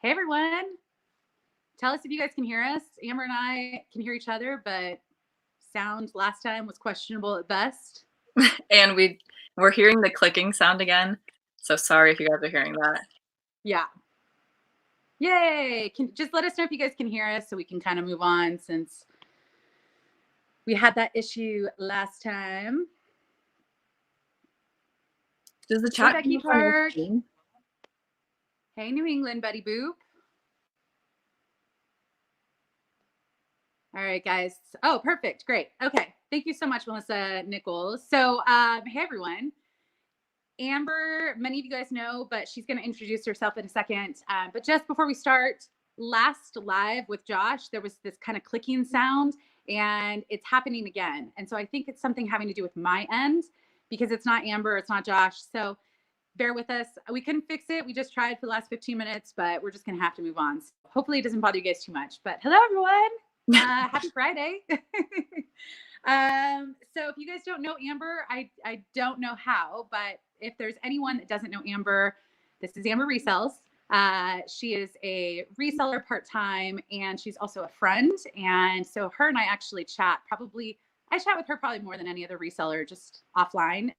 Hey everyone. Tell us if you guys can hear us. Amber and I can hear each other, but sound last time was questionable at best. And we're hearing the clicking sound again. So sorry if you guys are hearing that. Yeah. Yay. Just let us know if you guys can hear us so we can kind of move on since we had that issue last time. Does the chat Becky Park? Hey, New England, Betty Boop. All right, guys. Oh, perfect. Great. Okay. Thank you so much, Melissa Nichols. So, hey, everyone. Amber, many of you guys know, but she's going to introduce herself in a second. But just before we start, last live with Josh, there was this kind of clicking sound and it's happening again. And so I think it's something having to do with my end because it's not Amber, it's not Josh. So bear with us. We couldn't fix it. We just tried for the last 15 minutes, but we're just going to have to move on. So hopefully it doesn't bother you guys too much. But hello, everyone. Happy Friday. So if you guys don't know Amber, I don't know how, but if there's anyone that doesn't know Amber, this is Amber Resells. She is a reseller part-time and she's also a friend. And so her and I actually chat I chat with her probably more than any other reseller, just offline.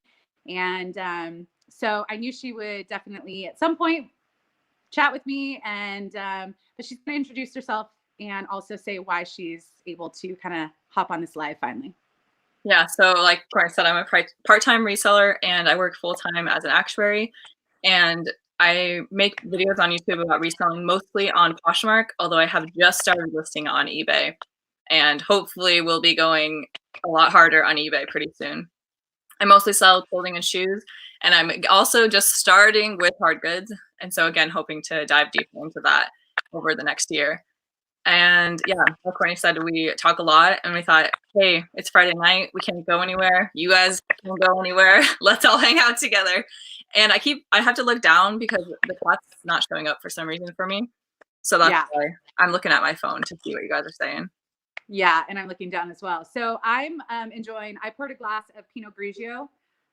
And so I knew she would definitely at some point chat with me and but she's going to introduce herself and also say why she's able to kind of hop on this live finally. Yeah, so like Courtney said, I'm a part-time reseller and I work full-time as an actuary. And I make videos on YouTube about reselling mostly on Poshmark, although I have just started listing on eBay. And hopefully we'll be going a lot harder on eBay pretty soon. I mostly sell clothing and shoes, and I'm also just starting with hard goods. And so again, hoping to dive deeper into that over the next year. And yeah, like Courtney said, we talk a lot and we thought, hey, it's Friday night. We can't go anywhere. You guys can't go anywhere. Let's all hang out together. And I have to look down because the chat's not showing up for some reason for me. So that's why I'm looking at my phone to see what you guys are saying. Yeah, and I'm looking down as well. So I'm enjoying, I poured a glass of Pinot Grigio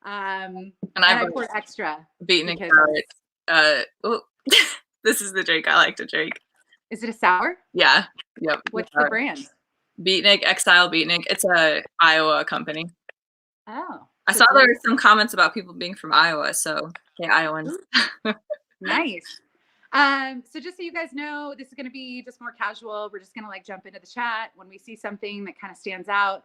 and I poured extra. Beatnik. This is the drink I like to drink. Is it a sour? Yeah. Yep. What's the brand? Beatnik, Exile Beatnik. It's a Iowa company. Oh. I saw there were some comments about people being from Iowa, so hey, Iowans. Nice. So just so you guys know, this is going to be just more casual. We're just going to like jump into the chat when we see something that kind of stands out.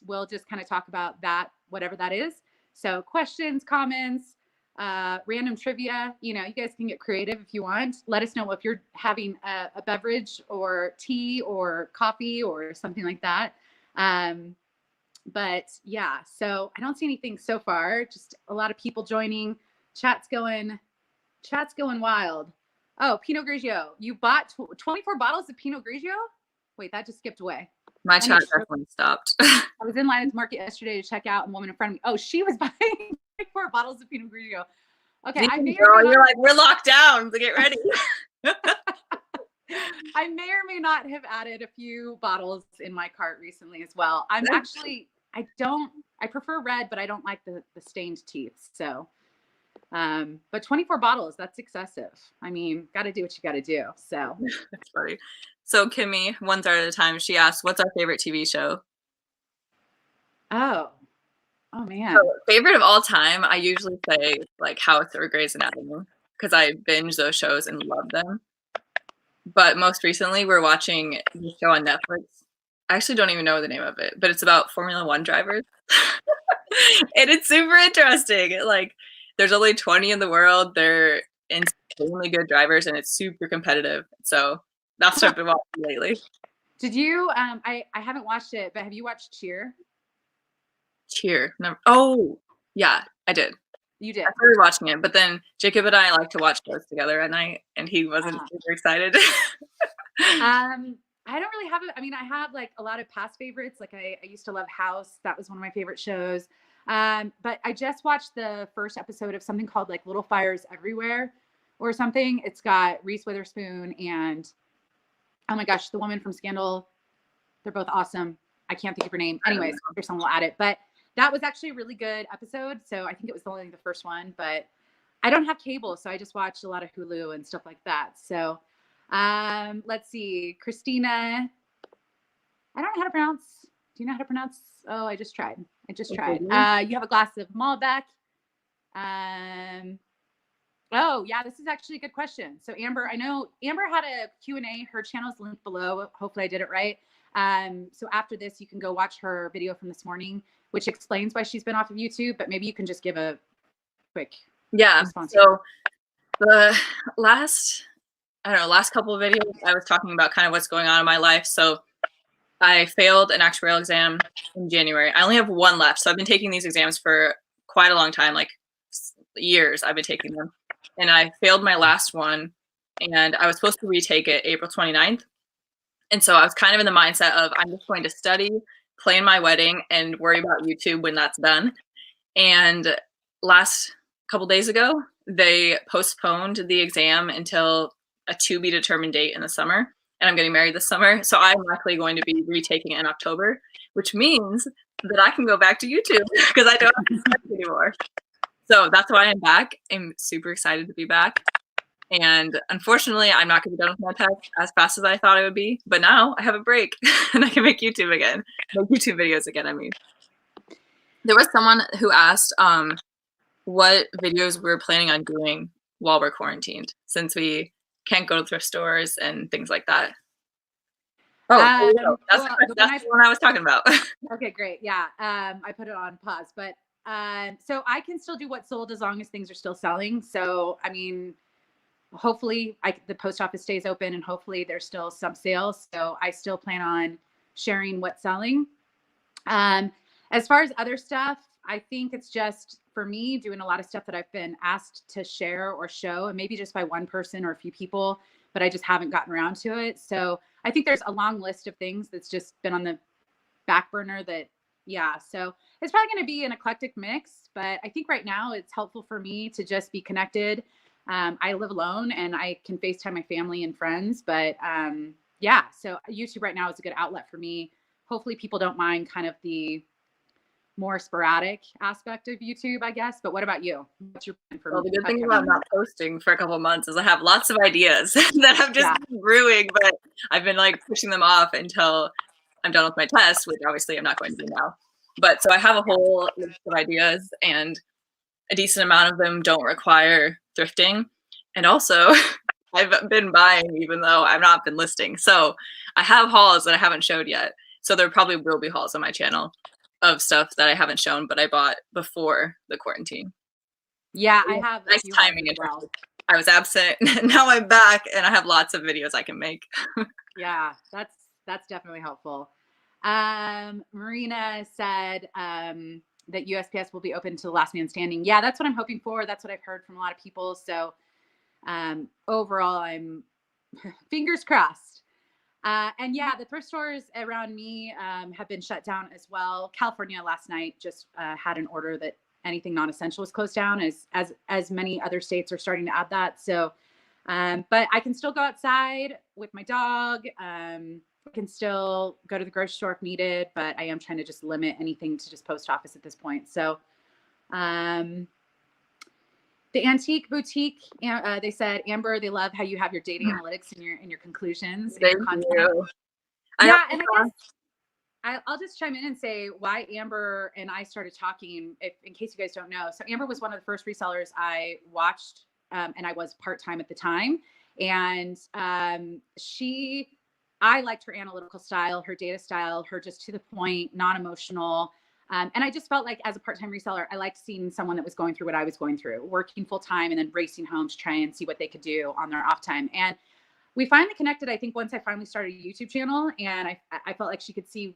We'll just kind of talk about that, whatever that is. So questions, comments, random trivia, you guys can get creative if you want. Let us know if you're having a beverage or tea or coffee or something like that. But yeah, so I don't see anything so far, just a lot of people joining. Chat's going wild. Oh, Pinot Grigio. You bought 24 bottles of Pinot Grigio? Wait, that just skipped away. My chat definitely stopped. I was in line at the market yesterday to check out, and a woman in front of me, oh, she was buying 24 bottles of Pinot Grigio. Okay, you're like, we're locked down, so get ready. I may or may not have added a few bottles in my cart recently as well. I'm actually, I prefer red, but I don't like the stained teeth. So, but 24 bottles, that's excessive. I mean, got to do what you got to do. So that's funny. So Kimmy, one third at a time, she asked, what's our favorite TV show? Oh man. So, favorite of all time, I usually say like House or Grey's Anatomy because I binge those shows and love them. But most recently, we're watching the show on Netflix. I actually don't even know the name of it, but it's about Formula One drivers. And it's super interesting. Like, there's only 20 in the world. They're insanely good drivers, and it's super competitive. So that's what I've been watching lately. Did you, I haven't watched it, but have you watched Cheer? Cheer? No. Oh, yeah, I did. You did? I started watching it, but then Jacob and I like to watch shows together at night, and he wasn't super excited. I don't really have it. I mean, I have like a lot of past favorites. Like I used to love House. That was one of my favorite shows. But I just watched the first episode of something called like Little Fires Everywhere or something. It's got Reese Witherspoon and, oh my gosh, the woman from Scandal. They're both awesome. I can't think of her name. Anyways, someone will add it. But that was actually a really good episode. So I think it was only the first one, but I don't have cable, so I just watch a lot of Hulu and stuff like that. So let's see. Christina, I don't know how to pronounce. Do you know how to pronounce? Oh, I just tried. You have a glass of Malbec. Oh, yeah, this is actually a good question. So Amber, I know Amber had a Q&A. Her channel is linked below. Hopefully I did it right. So after this, you can go watch her video from this morning, which explains why she's been off of YouTube, but maybe you can just give a quick response. So the last couple of videos, I was talking about kind of what's going on in my life. So I failed an actuarial exam in January. I only have one left. So I've been taking these exams for quite a long time, like years I've been taking them. And I failed my last one, and I was supposed to retake it April 29th. And so I was kind of in the mindset of I'm just going to study, plan my wedding, and worry about YouTube when that's done. And last couple days ago, they postponed the exam until a to be determined date in the summer. And I'm getting married this summer. So I'm likely going to be retaking it in October, which means that I can go back to YouTube because I don't have to study anymore. So that's why I'm back. I'm super excited to be back. And unfortunately, I'm not going to be done with my test as fast as I thought I would be. But now I have a break and I can make YouTube again, make YouTube videos again. I mean, there was someone who asked what videos we were planning on doing while we're quarantined, since we can't go to thrift stores and things like that. Oh, that's the one I was talking about. Okay, great. Yeah, I put it on pause, but so I can still do what's sold as long as things are still selling. So, I mean, hopefully the post office stays open and hopefully there's still some sales. So I still plan on sharing what's selling. As far as other stuff, I think it's just for me doing a lot of stuff that I've been asked to share or show, and maybe just by one person or a few people, but I just haven't gotten around to it. So I think there's a long list of things that's just been on the back burner that, yeah. So it's probably going to be an eclectic mix, but I think right now it's helpful for me to just be connected. I live alone and I can FaceTime my family and friends, but yeah, so YouTube right now is a good outlet for me. Hopefully people don't mind kind of the more sporadic aspect of YouTube, I guess. But what about you? What's your plan for? Well, the good thing about not posting for a couple of months is I have lots of ideas that have just been brewing, but I've been like pushing them off until I'm done with my test, which obviously I'm not going to do now. But so I have a whole list of ideas, and a decent amount of them don't require thrifting. And also I've been buying even though I've not been listing. So I have hauls that I haven't showed yet. So there probably will be hauls on my channel of stuff that I haven't shown, but I bought before the quarantine. Yeah, I have nice timing. Well. I was absent. Now I'm back and I have lots of videos I can make. Yeah, that's definitely helpful. Marina said that USPS will be open to the last man standing. Yeah, that's what I'm hoping for. That's what I've heard from a lot of people. So overall, I'm fingers crossed. And yeah, the thrift stores around me have been shut down as well. California last night just had an order that anything non-essential was closed down, as many other states are starting to add that. So, but I can still go outside with my dog. I can still go to the grocery store if needed, but I am trying to just limit anything to just post office at this point. So, the antique boutique, they said, Amber, they love how you have your data analytics in your conclusions. Thank you. Yeah, and I guess I'll just chime in and say why Amber and I started talking, in case you guys don't know. So Amber was one of the first resellers I watched, and I was part-time at the time. And I liked her analytical style, her data style, her just to the point, non-emotional. And I just felt like as a part-time reseller, I liked seeing someone that was going through what I was going through, working full-time and then racing home to try and see what they could do on their off time. And we finally connected, I think, once I finally started a YouTube channel, and I felt like she could see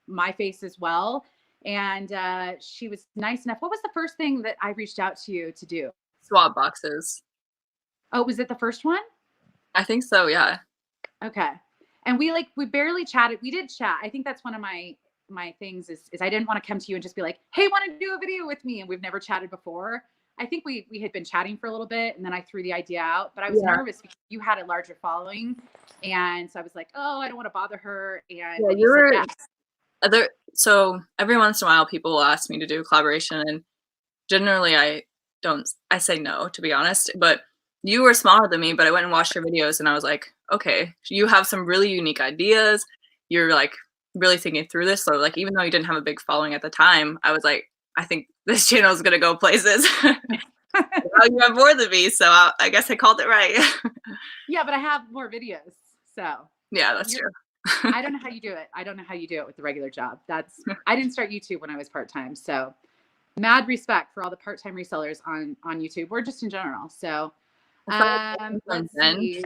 my face as well. And she was nice enough. What was the first thing that I reached out to you to do? Swap boxes. Oh, was it the first one? I think so, yeah. Okay. And we barely chatted. We did chat. I think that's one of my things is I didn't want to come to you and just be like, hey, want to do a video with me? And we've never chatted before. I think we had been chatting for a little bit, and then I threw the idea out, but I was nervous because you had a larger following. And so I was like, oh, I don't want to bother her. And yeah, you were so every once in a while people will ask me to do a collaboration, and generally I I say no, to be honest, but you were smaller than me, but I went and watched your videos and I was like, okay, you have some really unique ideas. You're like really thinking through this. So like, even though you didn't have a big following at the time, I was like, I think this channel is going to go places. Well, you have more than me, so I guess I called it right. Yeah, but I have more videos, so. Yeah, that's true. I don't know how you do it. I don't know how you do it with the regular job. I didn't start YouTube when I was part-time, so mad respect for all the part-time resellers on YouTube or just in general. So let's see.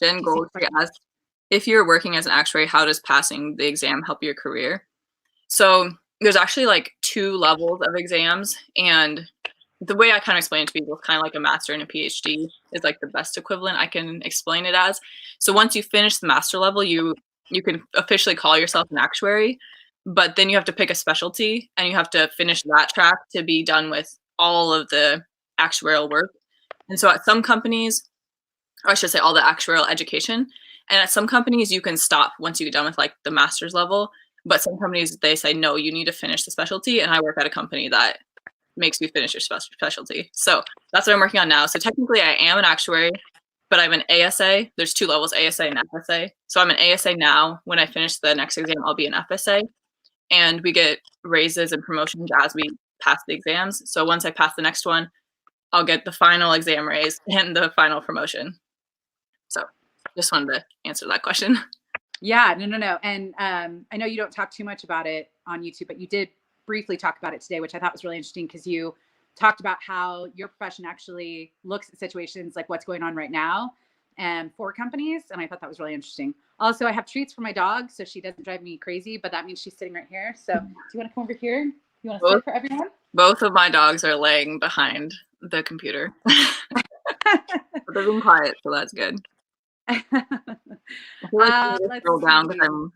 Jen Gold asked, if you're working as an actuary, how does passing the exam help your career? So there's actually like 2 levels of exams, and the way I kind of explain it to people, kind of like a master and a PhD is like the best equivalent I can explain it as. So once you finish the master level, you can officially call yourself an actuary, but then you have to pick a specialty and you have to finish that track to be done with all of the actuarial work. And so at some companies, or I should say all the actuarial education, and at some companies you can stop once you get done with like the master's level, but some companies, they say, no, you need to finish the specialty. And I work at a company that makes you finish your specialty. So that's what I'm working on now. So technically I am an actuary, but I'm an ASA. There's 2 levels, ASA and FSA. So I'm an ASA now. When I finish the next exam, I'll be an FSA. And we get raises and promotions as we pass the exams. So once I pass the next one, I'll get the final exam raise and the final promotion. So just wanted to answer that question. Yeah, no. And I know you don't talk too much about it on YouTube, but you did briefly talk about it today, which I thought was really interesting because you talked about how your profession actually looks at situations like what's going on right now and for companies. And I thought that was really interesting. Also, I have treats for my dog, so she doesn't drive me crazy, but that means she's sitting right here. So do you want to come over here? You want to sit for everyone? Both of my dogs are laying behind the computer. But they're being quiet, so that's good. I feel like let's scroll down because I'm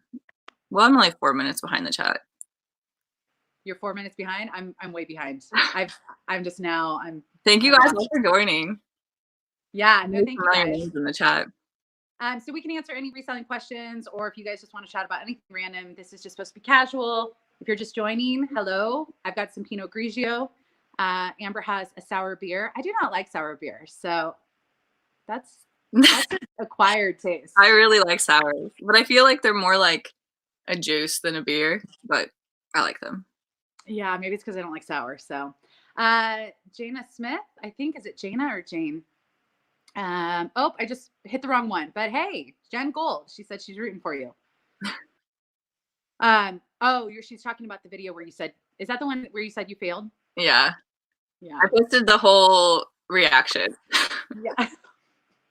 only 4 minutes behind the chat. You're 4 minutes behind. I'm way behind. I'm Thank you guys for joining. Yeah, no, thank you guys. In the chat. So we can answer any reselling questions, or if you guys just want to chat about anything random, this is just supposed to be casual. If you're just joining, hello. I've got some Pinot Grigio. Amber has a sour beer. I do not like sour beer, so that's an acquired taste. I really like sours, but I feel like they're more like a juice than a beer, but I like them. Yeah, maybe it's because I don't like sour. So Jana Smith, I think, is it Jana or Jane? Oh, I just hit the wrong one. But hey, Jen Gold, she said she's rooting for you. She's talking about the video where you said, is that the one where you said you failed? Yeah. I posted the whole reaction. Yeah.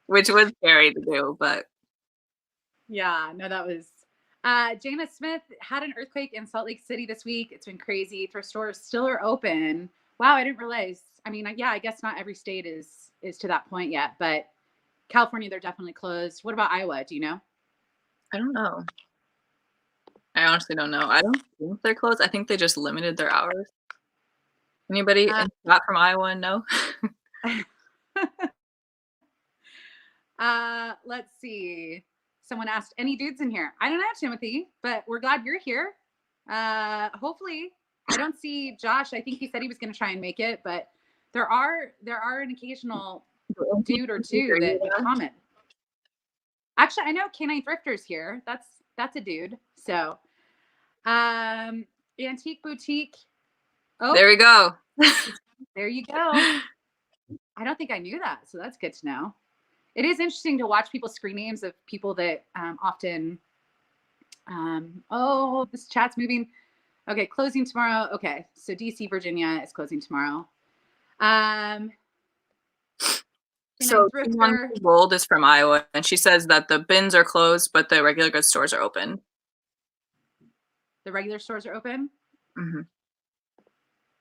Which was scary to do, but. Yeah, no, that was. Jana Smith had an earthquake in Salt Lake City this week. It's been crazy. Thrift stores still are open. Wow, I didn't realize. I mean, yeah, I guess not every state is to that point yet, but California, they're definitely closed. What about Iowa? Do you know? I don't know. I honestly don't know. I don't think they're closed. I think they just limited their hours. Anybody not from Iowa? No. Let's see. Someone asked, any dudes in here? I don't know, Timothy, but we're glad you're here. Hopefully, I don't see Josh. I think he said he was going to try and make it, but there are an occasional dude or two that comment. Actually, I know Canine Thrifter's here. That's a dude. So, Antique Boutique. Oh, there we go. There you go. I don't think I knew that, so that's good to know. It is interesting to watch people's screen names of people that often, this chat's moving. Okay, closing tomorrow. Okay, so DC, Virginia is closing tomorrow. So Gold is from Iowa, and she says that the bins are closed, but the regular goods stores are open. The regular stores are open? Mm-hmm.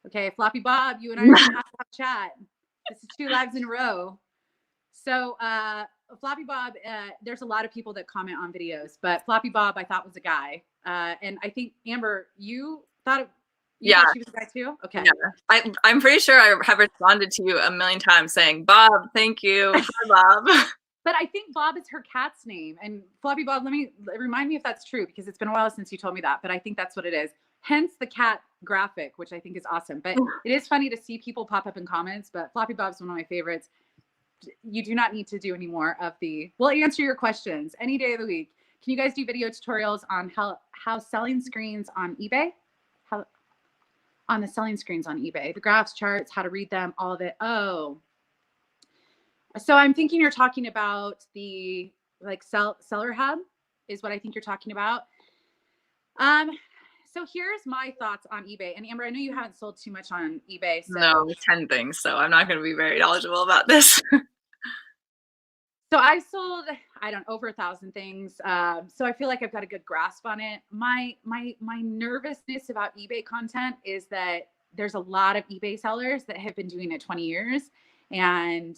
Okay, Floppy Bob, you and I are going to have to have a chat. This is 2 lives in a row. So Floppy Bob, there's a lot of people that comment on videos, but Floppy Bob I thought was a guy. And I think, Amber, you thought thought she was a guy too? Okay. Yeah. I'm pretty sure I have responded to you a million times saying, Bob, thank you. Hi, Bob. But I think Bob is her cat's name. And Floppy Bob, remind me if that's true, because it's been a while since you told me that, but I think that's what it is. hence the cat graphic, which I think is awesome. But it is funny to see people pop up in comments, but Floppy Bob's one of my favorites. You do not need to do any more of the, we'll answer your questions any day of the week. Can you guys do video tutorials on how selling screens on eBay? How on the selling screens on eBay, the graphs, charts, how to read them, all of it. Oh, so I'm thinking you're talking about the like seller hub is what I think you're talking about. So here's my thoughts on eBay. And Amber, I know you haven't sold too much on eBay. So. No, 10 things. So I'm not going to be very knowledgeable about this. So I sold, I don't know, over 1,000 things. So I feel like I've got a good grasp on it. My nervousness about eBay content is that there's a lot of eBay sellers that have been doing it 20 years. And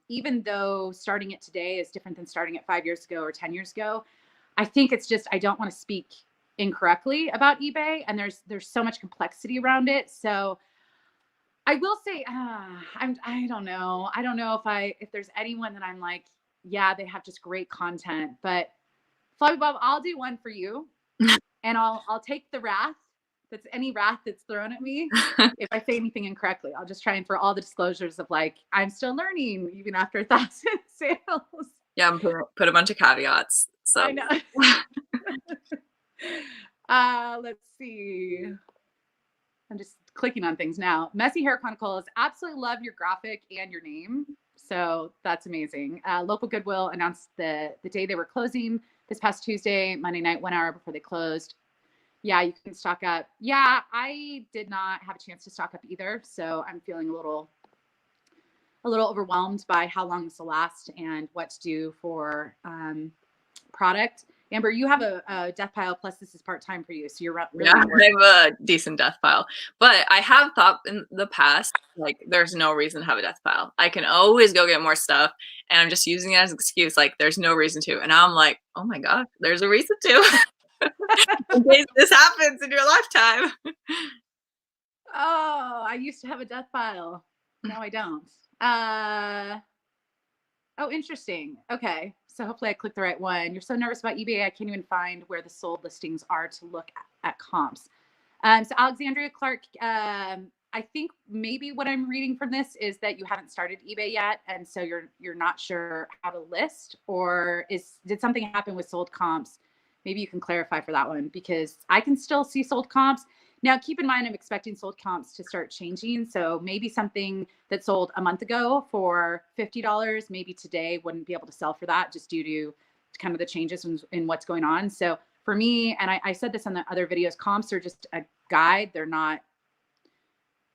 even though starting it today is different than starting it 5 years ago or 10 years ago, I think it's just, I don't want to speak incorrectly about eBay, and there's so much complexity around it. So I will say, I don't know if there's anyone that I'm like, yeah, they have just great content. But Floppy Bob, I'll do one for you, and I'll take the wrath. That's any wrath that's thrown at me. If I say anything incorrectly, I'll just try and for all the disclosures of like, I'm still learning even after 1,000 sales. Yeah, I'm put a bunch of caveats. So I know. Let's see. I'm just clicking on things now. Messy Hair Chronicles, absolutely love your graphic and your name. So that's amazing. Local Goodwill announced the day they were closing this past Tuesday, Monday night, 1 hour before they closed. Yeah, you can stock up. Yeah, I did not have a chance to stock up either. So I'm feeling a little overwhelmed by how long this will last and what to do for product. Amber, you have a death pile, plus this is part-time for you. So you're really I have a decent death pile. But I have thought in the past, like, there's no reason to have a death pile. I can always go get more stuff, and I'm just using it as an excuse. Like, there's no reason to. And now I'm like, oh my God, there's a reason to. In case this happens in your lifetime. Oh, I used to have a death pile. No, I don't. Oh, interesting. Okay. So hopefully I clicked the right one. You're so nervous about eBay, I can't even find where the sold listings are to look at comps. So Alexandria Clark, I think maybe what I'm reading from this is that you haven't started eBay yet, and so you're not sure how to list, or did something happen with sold comps? Maybe you can clarify for that one, because I can still see sold comps. Now, keep in mind, I'm expecting sold comps to start changing. So maybe something that sold a month ago for $50, maybe today wouldn't be able to sell for that, just due to kind of the changes in what's going on. So for me, and I said this on the other videos, comps are just a guide. They're not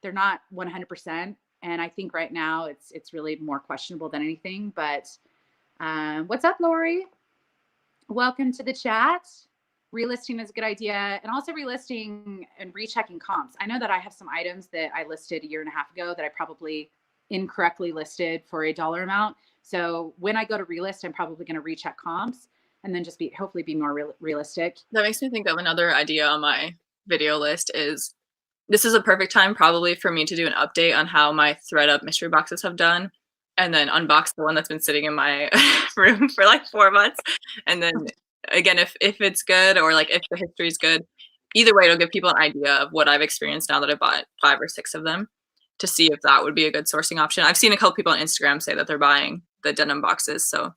100%. And I think right now it's really more questionable than anything. But what's up, Lori? Welcome to the chat. Relisting is a good idea, and also relisting and rechecking comps. I know that I have some items that I listed a year and a half ago that I probably incorrectly listed for a dollar amount. So when I go to relist, I'm probably going to recheck comps and then just hopefully be more realistic. That makes me think of another idea on my video list. This is a perfect time probably for me to do an update on how my ThreadUp mystery boxes have done, and then unbox the one that's been sitting in my room for like 4 months. And then again, if it's good, or like if the history is good, either way, it'll give people an idea of what I've experienced now that I bought 5 or 6 of them, to see if that would be a good sourcing option. I've seen a couple people on Instagram say that they're buying the denim boxes, so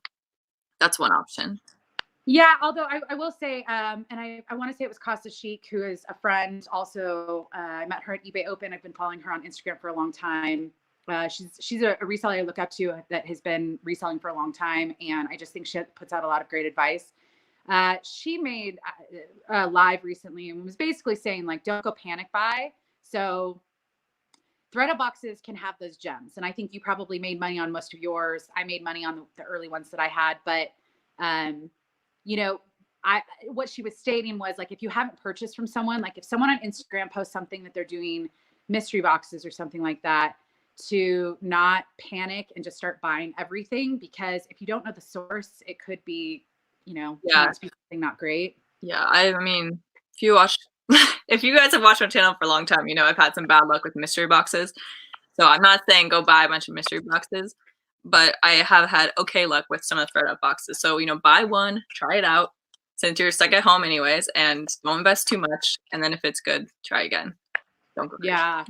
that's one option. Yeah, although I will say, and I want to say it was Casa Chic, who is a friend. Also, I met her at eBay Open. I've been following her on Instagram for a long time. She's a reseller I look up to that has been reselling for a long time, and I just think she puts out a lot of great advice. She made a live recently and was basically saying, like, don't go panic buy. So ThreadUp boxes can have those gems, and I think you probably made money on most of yours. I made money on the early ones that I had, but you know, what she was stating was, like, if you haven't purchased from someone, like if someone on Instagram posts something that they're doing mystery boxes or something like that, to not panic and just start buying everything, because if you don't know the source, it could be, turn out to be something not great. Yeah, I mean, if you guys have watched my channel for a long time, I've had some bad luck with mystery boxes. So I'm not saying go buy a bunch of mystery boxes, but I have had okay luck with some of the ThreadUp boxes. So, buy one, try it out, since you're stuck at home anyways, and don't invest too much. And then if it's good, try again. Don't go crazy. Yeah.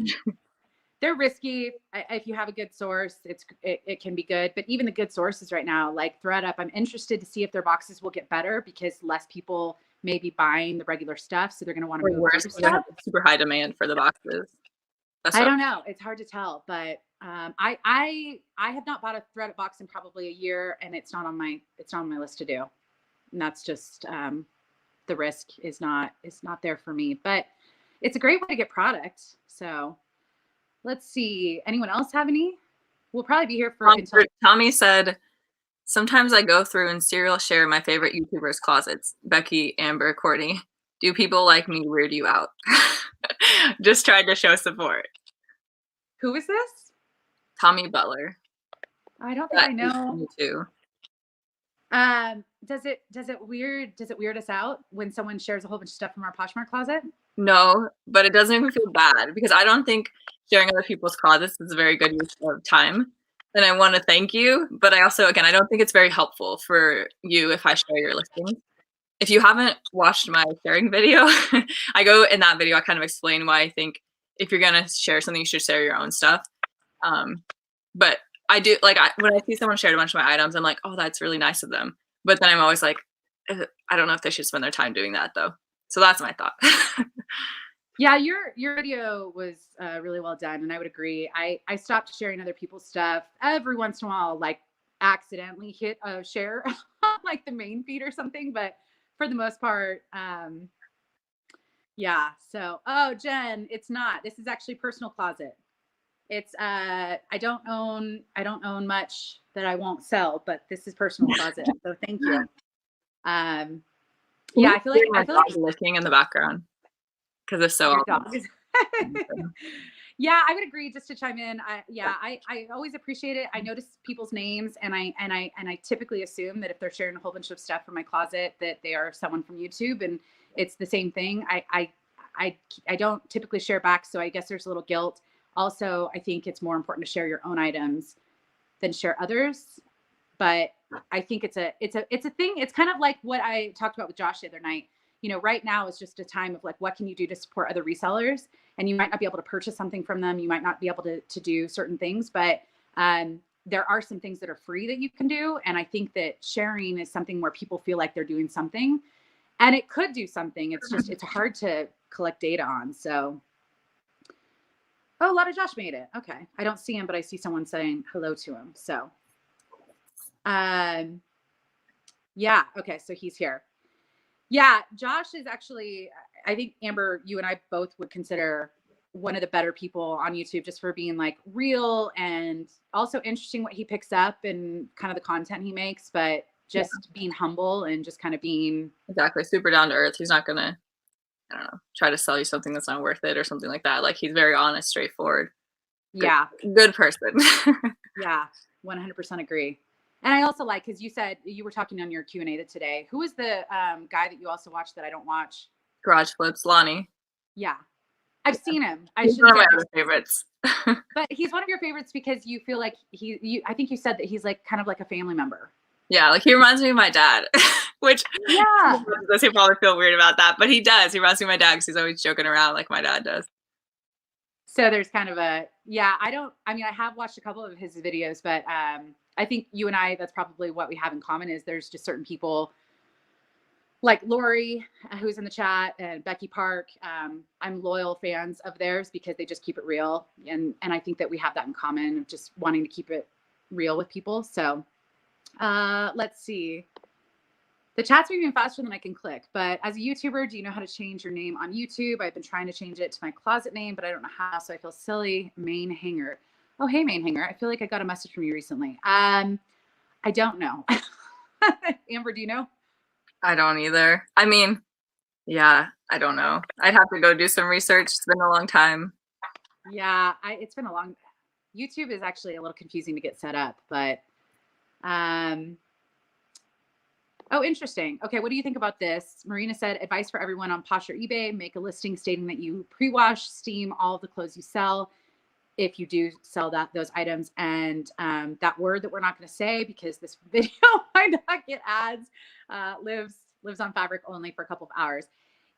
They're risky. If you have a good source, it can be good. But even the good sources right now, like ThreadUp, I'm interested to see if their boxes will get better because less people may be buying the regular stuff. So they're going to want to move worse, stuff. super high demand for the boxes. I don't know. It's hard to tell, but I have not bought a ThreadUp box in probably a year, and it's not on my list to do. And that's just the risk is not there for me. But it's a great way to get product. So let's see. Anyone else have any? We'll probably be here for until Tommy said, sometimes I go through and serial share my favorite YouTubers' closets. Becky, Amber, Courtney. Do people like me weird you out? Just tried to show support. Who is this? Tommy Butler. I don't think I know. Me too. Does it weird us out when someone shares a whole bunch of stuff from our Poshmark closet? No, but it doesn't make me feel bad because I don't think sharing other people's closets is a very good use of time. And I want to thank you, but I also, again, I don't think it's very helpful for you if I share your listings. If you haven't watched my sharing video, I go in that video, I kind of explain why I think if you're going to share something, you should share your own stuff. But I do, like, when I see someone shared a bunch of my items, I'm like, oh, that's really nice of them. But then I'm always like, I don't know if they should spend their time doing that, though. So that's my thought. Yeah, your video was really well done, and I would agree. I stopped sharing other people's stuff every once in a while, like accidentally hit a share on like the main feed or something, but for the most part, yeah. So, oh, Jen, it's not. This is actually personal closet. It's I don't own much that I won't sell, but this is personal closet. So thank you. Yeah, I feel like licking in the background because it's so awesome. Yeah, I would agree. Just to chime in, I always appreciate it. I notice people's names, and I typically assume that if they're sharing a whole bunch of stuff from my closet, that they are someone from YouTube, and it's the same thing. I don't typically share back, so I guess there's a little guilt. Also, I think it's more important to share your own items than share others. But I think it's a thing. It's kind of like what I talked about with Josh the other night. You know, right now is just a time of like, what can you do to support other resellers? And you might not be able to purchase something from them. You might not be able to do certain things, but there are some things that are free that you can do. And I think that sharing is something where people feel like they're doing something, and it could do something. It's just, it's hard to collect data on. So, oh, a lot of Josh made it. Okay. I don't see him, but I see someone saying hello to him. So, yeah. Okay. So he's here. Yeah. Josh is actually, I think, Amber, you and I both would consider one of the better people on YouTube, just for being like real and also interesting what he picks up and kind of the content he makes, but just being humble and just kind of being exactly super down to earth. He's not gonna, I don't know, try to sell you something that's not worth it or something like that. Like, he's very honest, straightforward. Yeah. Good person. Yeah. 100% agree. And I also like, because you said you were talking on your Q&A today. Who was the guy that you also watch that I don't watch? Garage Flips, Lonnie. Yeah. I've seen him. He's one of my other favorites. But he's one of your favorites because you feel like I think you said that he's like kind of like a family member. Yeah, like he reminds me of my dad, which does he probably feel weird about that, but he does. He reminds me of my dad because he's always joking around like my dad does. So there's kind of a, I have watched a couple of his videos, but I think you and I, that's probably what we have in common, is there's just certain people like Lori, who's in the chat, and Becky Park. I'm loyal fans of theirs because they just keep it real. And I think that we have that in common, of just wanting to keep it real with people. So let's see. The chat's moving faster than I can click, but as a YouTuber, do you know how to change your name on YouTube? I've been trying to change it to my closet name, but I don't know how, so I feel silly. Main Hanger. Oh, hey, Main Hanger. I feel like I got a message from you recently. I don't know. Amber, do you know? I don't either. I mean, yeah, I don't know. I'd have to go do some research. It's been a long time. Yeah, it's been a long. YouTube is actually a little confusing to get set up, but oh, interesting. Okay, what do you think about this? Marina said, advice for everyone on Posh or eBay: make a listing stating that you pre-wash, steam all of the clothes you sell, if you do sell those items. And that word that we're not going to say because this video might not get ads, lives lives on Fabric only for a couple of hours.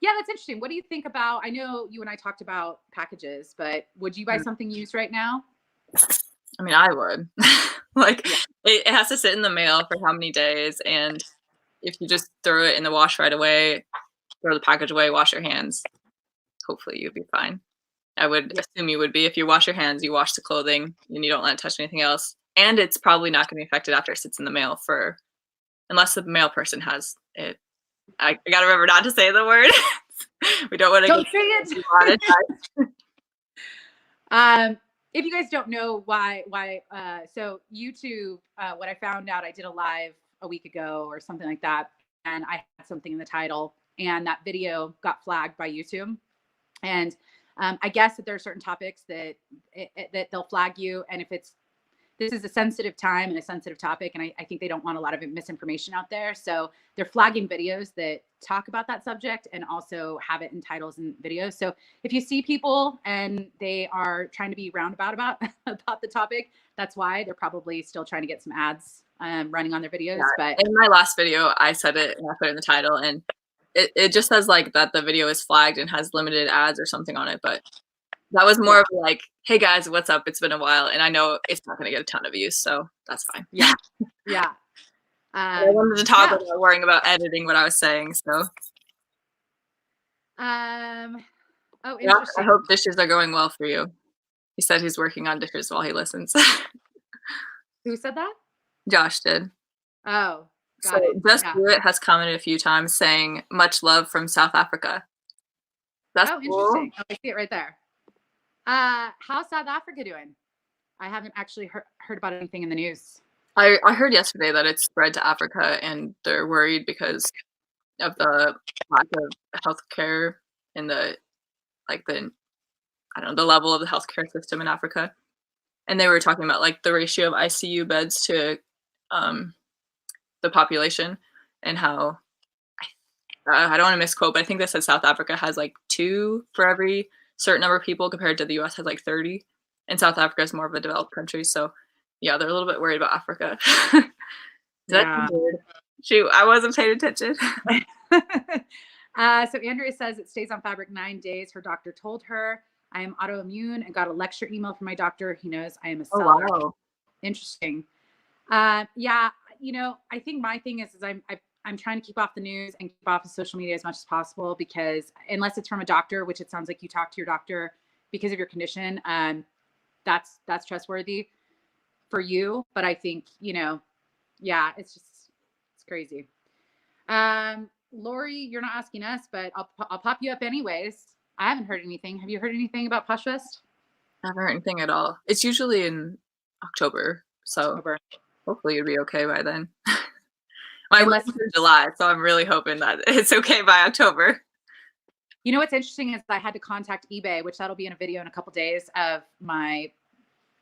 Yeah, that's interesting. What do you think about, I know you and I talked about packages, but would you buy something used right now? I mean, I would. Like, it has to sit in the mail for how many days, and if you just throw it in the wash right away, throw the package away, wash your hands, hopefully you'd be fine. I would assume you would be. If you wash your hands, you wash the clothing, and you don't let it touch anything else. And it's probably not going to be affected after it sits in the mail unless the mail person has it. I got to remember not to say the word. We don't want to Don't say it. If you guys don't know why, so YouTube, what I found out, I did a live a week ago or something like that, and I had something in the title, and that video got flagged by YouTube. And I guess that there are certain topics that that they'll flag you, and if this is a sensitive time and a sensitive topic, and I think they don't want a lot of misinformation out there. So they're flagging videos that talk about that subject and also have it in titles and videos. So if you see people and they are trying to be roundabout about the topic, that's why they're probably still trying to get some ads running on their videos. Yeah, but in my last video, I said it and I put it in the title, and it just says like that the video is flagged and has limited ads or something on it. But that was more of like, hey guys, what's up? It's been a while, and I know it's not going to get a ton of views, so that's fine. Yeah. I wanted to talk without worrying about editing what I was saying, so. Oh, interesting. Yeah, I hope dishes are going well for you. He said he's working on dishes while he listens. Who said that? Josh did. Oh, got it. Just Do It has commented a few times saying, much love from South Africa. That's cool. Interesting. Oh, I see it right there. How's South Africa doing? I haven't actually heard about anything in the news. I heard yesterday that it's spread to Africa, and they're worried because of the lack of healthcare and the level of the healthcare system in Africa. And they were talking about like the ratio of ICU beds to the population, and how I don't want to misquote, but I think they said South Africa has like 2 for every certain number of people, compared to the US has like 30, and South Africa is more of a developed country. So yeah, they're a little bit worried about Africa. That's weird. Shoot, I wasn't paying attention. So Andrea says it stays on Fabric 9 days. Her doctor told her. I am autoimmune and got a lecture email from my doctor. He knows I am a seller. Oh, wow. Interesting. Yeah, I think my thing is I'm trying to keep off the news and keep off of social media as much as possible, because unless it's from a doctor, which it sounds like you talk to your doctor because of your condition, that's trustworthy for you. But I think, yeah, it's crazy. Lori, you're not asking us, but I'll pop you up anyways. I haven't heard anything. Have you heard anything about PoshFest? I haven't heard anything at all. It's usually in October, so hopefully you'll be okay by then. My lesson's in July, so I'm really hoping that it's okay by October. You know what's interesting is I had to contact eBay, which that'll be in a video in a couple days of my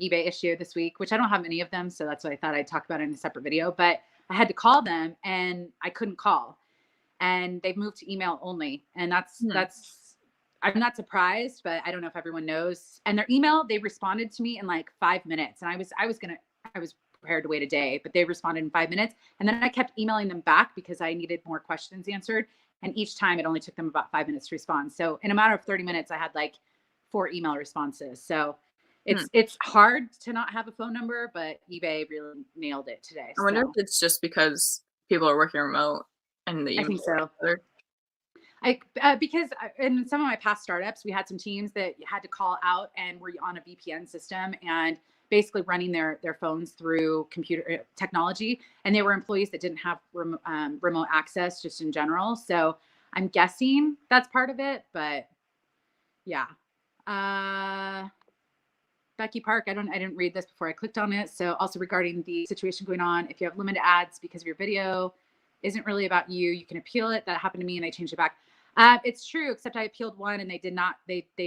eBay issue this week, which I don't have many of them, so that's why I thought I'd talk about it in a separate video. But I had to call them and I couldn't call, and they've moved to email only, and that's I'm not surprised, but I don't know if everyone knows. And their email, they responded to me in like 5 minutes, and I was prepared to wait a day, but they responded in 5 minutes. And then I kept emailing them back because I needed more questions answered. And each time it only took them about 5 minutes to respond. So in a matter of 30 minutes, I had like 4 email responses. So it's hard to not have a phone number, but eBay really nailed it today. I wonder if it's just because people are working remote and the email. I think so. Because in some of my past startups, we had some teams that had to call out and were on a VPN system and basically running their phones through computer technology. And they were employees that didn't have remote access just in general. So I'm guessing that's part of it, but yeah. Becky Park, I didn't read this before I clicked on it. So also regarding the situation going on, if you have limited ads because of your video isn't really about you, you can appeal it. That happened to me and I changed it back. It's true, except I appealed one and they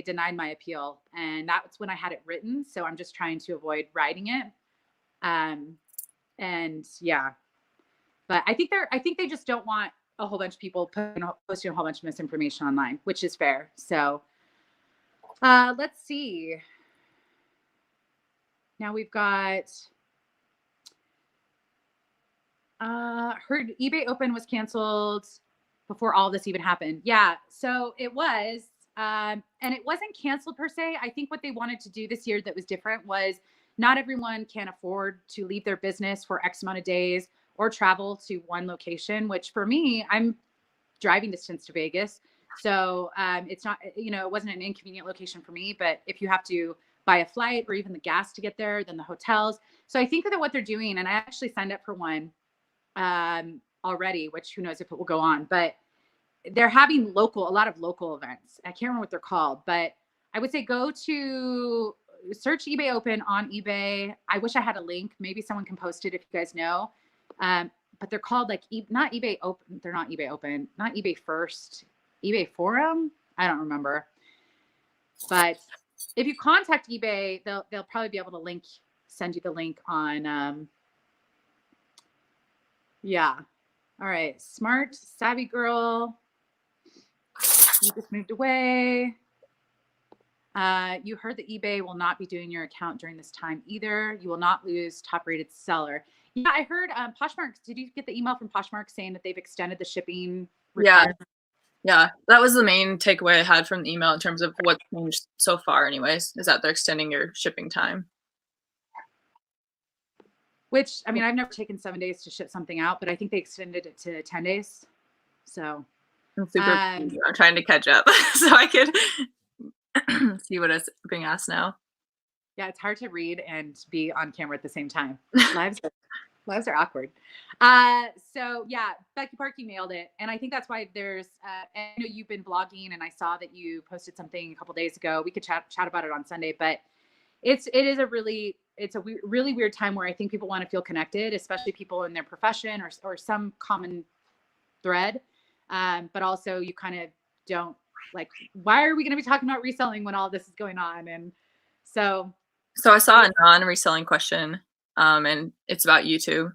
denied my appeal. And that's when I had it written. So I'm just trying to avoid writing it. And yeah, but I think they just don't want a whole bunch of people posting a whole bunch of misinformation online, which is fair. So let's see. Now we've got heard eBay Open was canceled. before all this even happened. Yeah. So it was, and it wasn't canceled per se. I think what they wanted to do this year that was different was not everyone can afford to leave their business for X amount of days or travel to one location, which for me, I'm driving distance to Vegas. So it's not, it wasn't an inconvenient location for me, but if you have to buy a flight or even the gas to get there, then the hotels. So I think that what they're doing, and I actually signed up for one already, which who knows if it will go on, but they're having a lot of local events. I can't remember what they're called, but I would say go to search eBay Open on eBay. I wish I had a link. Maybe someone can post it if you guys know. But they're called like, not eBay Open. They're not eBay Open, not eBay First, eBay Forum. I don't remember. But if you contact eBay, they'll probably be able to send you the link on, yeah. All right. Smart, savvy girl. You just moved away. You heard that eBay will not be doing your account during this time either. You will not lose top rated seller. Yeah, I heard Poshmark. Did you get the email from Poshmark saying that they've extended the shipping requirement? Yeah, that was the main takeaway I had from the email in terms of what's changed so far anyways, is that they're extending your shipping time. Which, I mean, I've never taken 7 days to ship something out, but I think they extended it to 10 days. So I'm trying to catch up so I could see what is being asked now. Yeah, it's hard to read and be on camera at the same time. Lives are awkward. So yeah, Becky Park, you nailed it. And I think that's why there's, I know you've been blogging and I saw that you posted something a couple days ago. We could chat about it on Sunday, but it's a really weird time where I think people want to feel connected, especially people in their profession or some common thread. But also you kind of don't like, why are we going to be talking about reselling when all this is going on? And so I saw a non-reselling question, and it's about YouTube.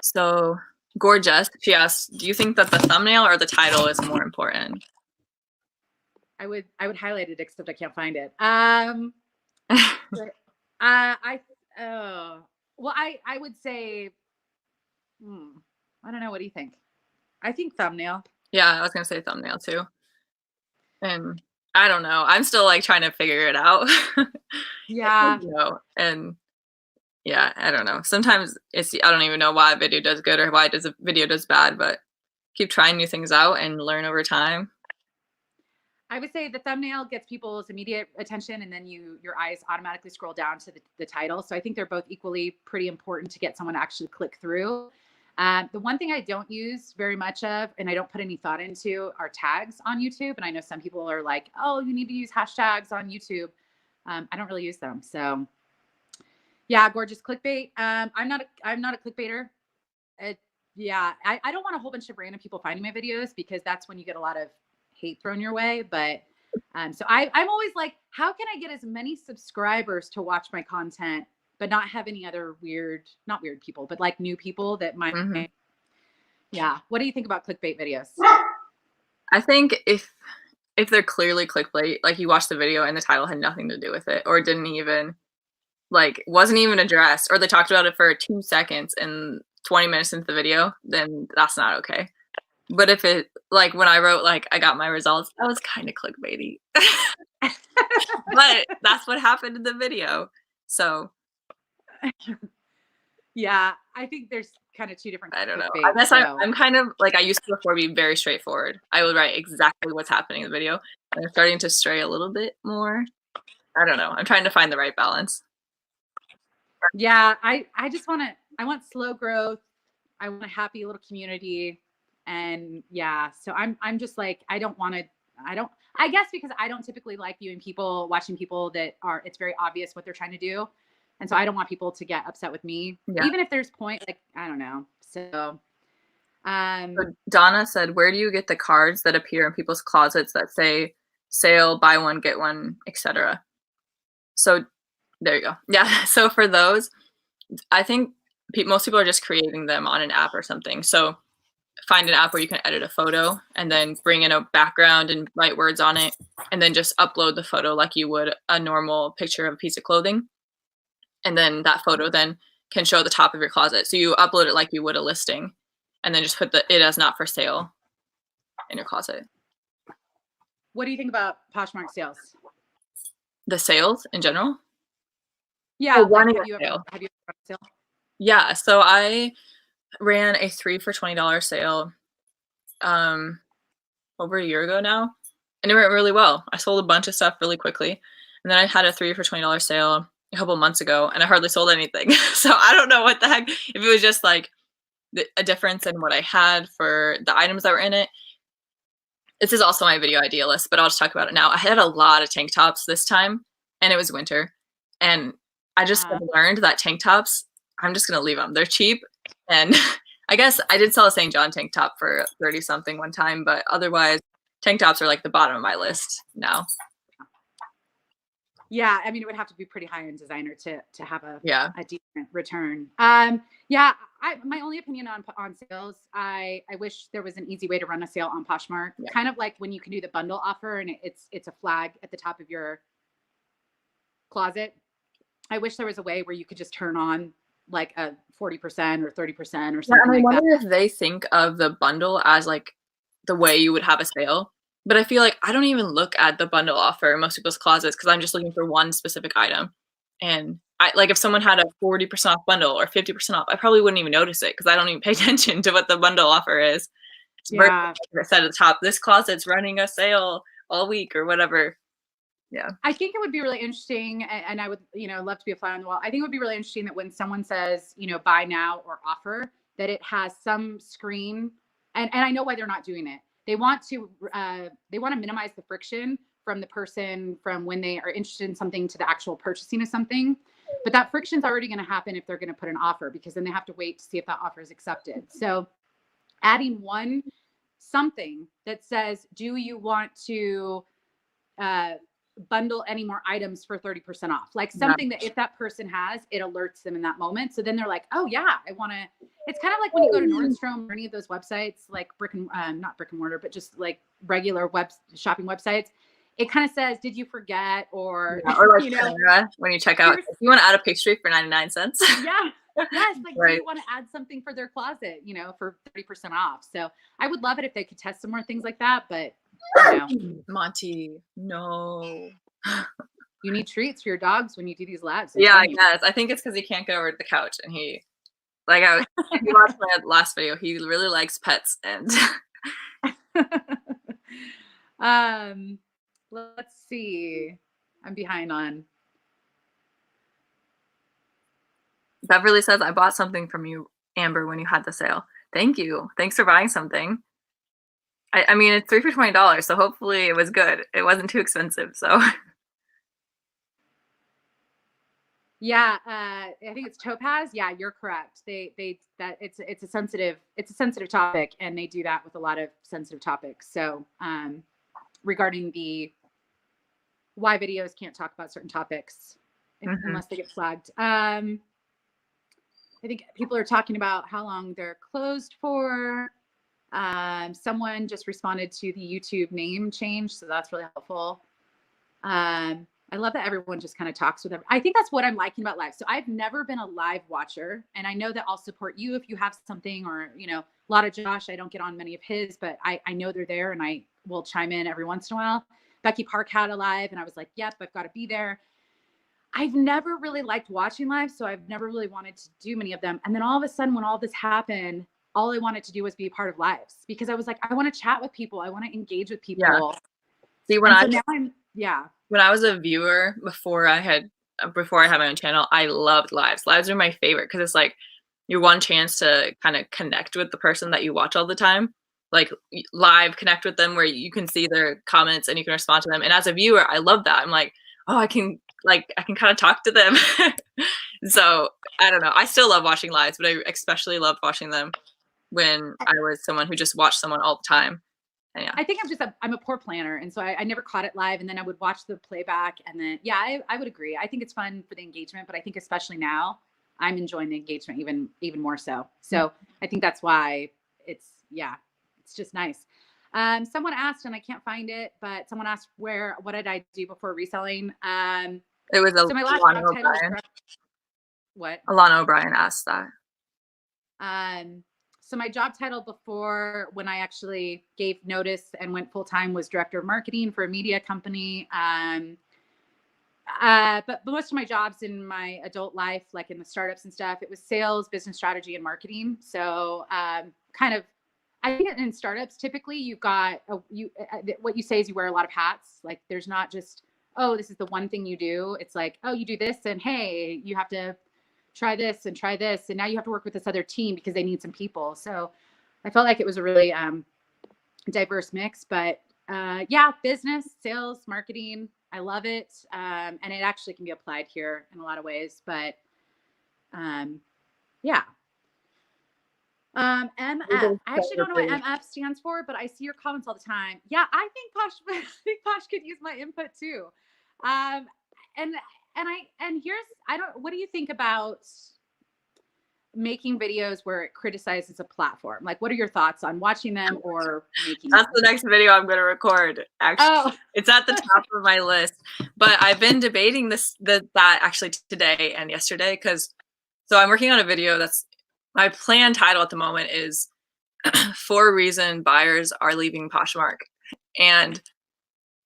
So Gorgeous, she asked, do you think that the thumbnail or the title is more important? I would highlight it, except I can't find it. I would say, I don't know. What do you think? I think thumbnail. Yeah, I was going to say thumbnail too. And I don't know. I'm still like trying to figure it out. Yeah. And yeah, I don't know. Sometimes I don't even know why a video does good or why a video does bad, but keep trying new things out and learn over time. I would say the thumbnail gets people's immediate attention, and then your eyes automatically scroll down to the title. So I think they're both equally pretty important to get someone to actually click through. The one thing I don't use very much of, and I don't put any thought into, are tags on YouTube. And I know some people are like, oh, you need to use hashtags on YouTube. I don't really use them. So yeah, Gorgeous clickbait. I'm not a clickbaiter. I don't want a whole bunch of random people finding my videos, because that's when you get a lot of hate thrown your way. But so I'm always like, how can I get as many subscribers to watch my content, but not have any other not weird people, but like new people that might. Yeah. What do you think about clickbait videos? I think if they're clearly clickbait, like you watch the video and the title had nothing to do with it, or didn't even wasn't even addressed, or they talked about it for 2 seconds and 20 minutes into the video, then that's not okay. But if it, like when I wrote I got my results, that was kind of clickbaity. But that's what happened in the video. So yeah, I think there's kind of two different. I don't know. I guess I'm kind of like, I used to before be very straightforward. I would write exactly what's happening in the video. And I'm starting to stray a little bit more. I don't know. I'm trying to find the right balance. Yeah, I want slow growth. I want a happy little community. And yeah, so I'm just like, I guess because I don't typically like watching people that it's very obvious what they're trying to do. And so I don't want people to get upset with me, even if there's point, I don't know. So Donna said, where do you get the cards that appear in people's closets that say sale, buy one, get one, etc.? So there you go. Yeah. So for those, I think most people are just creating them on an app or something. So find an app where you can edit a photo and then bring in a background and write words on it, and then just upload the photo like you would a normal picture of a piece of clothing. And then that photo then can show the top of your closet. So you upload it like you would a listing, and then just put it as not for sale. in your closet. What do you think about Poshmark sales? The sales in general? Yeah, Oh, like, running have a you sale. ever run a sale? Yeah, so I ran a 3 for $20 sale over a year ago now, and it went really well. I sold a bunch of stuff really quickly, and then I had a 3 for $20 sale a couple months ago, and I hardly sold anything. So I don't know what the heck, if it was just like a difference in what I had for the items that were in it. This is also my video idea list, but I'll just talk about it now. I had a lot of tank tops this time, and it was winter, and I just learned that tank tops, I'm just gonna leave them. They're cheap, and I guess I did sell a St. John tank top for 30 something one time, but otherwise, tank tops are like the bottom of my list now. Yeah, I mean, it would have to be pretty high-end designer to have a decent return. Yeah, my only opinion on sales, I wish there was an easy way to run a sale on Poshmark. Yeah. Kind of like when you can do the bundle offer and it's a flag at the top of your closet. I wish there was a way where you could just turn on like a 40% or 30% or something like that. I wonder if they think of the bundle as like the way you would have a sale. But I feel like I don't even look at the bundle offer in most people's closets because I'm just looking for one specific item. And I like if someone had a 40% off bundle or 50% off, I probably wouldn't even notice it because I don't even pay attention to what the bundle offer is. Yeah. Like I said at the top, this closet's running a sale all week or whatever. Yeah. I think it would be really interesting, and I would, love to be a fly on the wall. I think it would be really interesting that when someone says, buy now or offer, that it has some screen, and I know why they're not doing it. They want to minimize the friction from the person from when they are interested in something to the actual purchasing of something. But that friction's already going to happen if they're going to put an offer, because then they have to wait to see if that offer is accepted. So adding something that says, do you want to bundle any more items for 30% off, like something that if that person has, it alerts them in that moment. So then they're like, oh yeah, I want to. It's kind of like when you go to Nordstrom or any of those websites, like not brick and mortar, but just like regular shopping websites. It kind of says, did you forget? Or like when you check out, if you want to add a pastry for 99 cents. Yeah. Yes. Like, do you want to add something for their closet, for 30% off? So I would love it if they could test some more things like that, but Monty, no. You need treats for your dogs when you do these lives. Yeah, I guess. I think it's because he can't get over to the couch, and he watched my last video. He really likes pets, and let's see. I'm behind on. Beverly says, I bought something from you, Amber, when you had the sale. Thank you. Thanks for buying something. I mean, it's 3 for $20, so hopefully it was good. It wasn't too expensive, so. Yeah, I think it's Topaz. Yeah, you're correct. It's a sensitive topic, and they do that with a lot of sensitive topics. So, regarding why videos can't talk about certain topics unless they get flagged. I think people are talking about how long they're closed for. Someone just responded to the YouTube name change, so that's really helpful. I love that everyone just kind of talks with them. I think that's what I'm liking about live. So I've never been a live watcher, and I know that I'll support you if you have something, or, a lot of Josh, I don't get on many of his, but I know they're there, and I will chime in every once in a while. Becky Park had a live, and I was like, yep, I've got to be there. I've never really liked watching live, so I've never really wanted to do many of them. And then all of a sudden, when all this happened, all I wanted to do was be a part of lives, because I was like, I want to chat with people. I want to engage with people. Yeah. See, when I was a viewer before I had my own channel, I loved lives. Lives are my favorite because it's like your one chance to kind of connect with the person that you watch all the time. Like live connect with them where you can see their comments and you can respond to them. And as a viewer, I love that. I'm like, oh, I can kind of talk to them. So I don't know. I still love watching lives, but I especially loved watching them when I was someone who just watched someone all the time. And yeah. I think I'm a poor planner. And so I never caught it live, and then I would watch the playback, and then, I would agree. I think it's fun for the engagement, but I think especially now I'm enjoying the engagement even more so. So I think that's why it's just nice. Someone asked, and I can't find it, but someone asked what did I do before reselling? It was so my last Alana O'Brien. What? Alana O'Brien asked that. so my job title before, when I actually gave notice and went full time, was director of marketing for a media company. But most of my jobs in my adult life, like in the startups and stuff, it was sales, business strategy, and marketing. So kind of, I think in startups, typically you've got what you say is you wear a lot of hats. Like there's not just, oh, this is the one thing you do. It's like, oh, you do this, and hey, you have to try this and try this, and now you have to work with this other team because they need some people. So I felt like it was a really diverse mix. But yeah, business, sales, marketing, I love it. And it actually can be applied here in a lot of ways. But yeah. MF. I actually don't know what MF stands for, but I see your comments all the time. Yeah, I think Posh could use my input too. What do you think about making videos where it criticizes a platform? Like, what are your thoughts on watching them or making That's them? the next video I'm going to record. Actually, It's at the top of my list. But I've been debating that actually today and yesterday, so I'm working on a video that's, my planned title at the moment is 4 Reasons Buyers Are Leaving Poshmark. And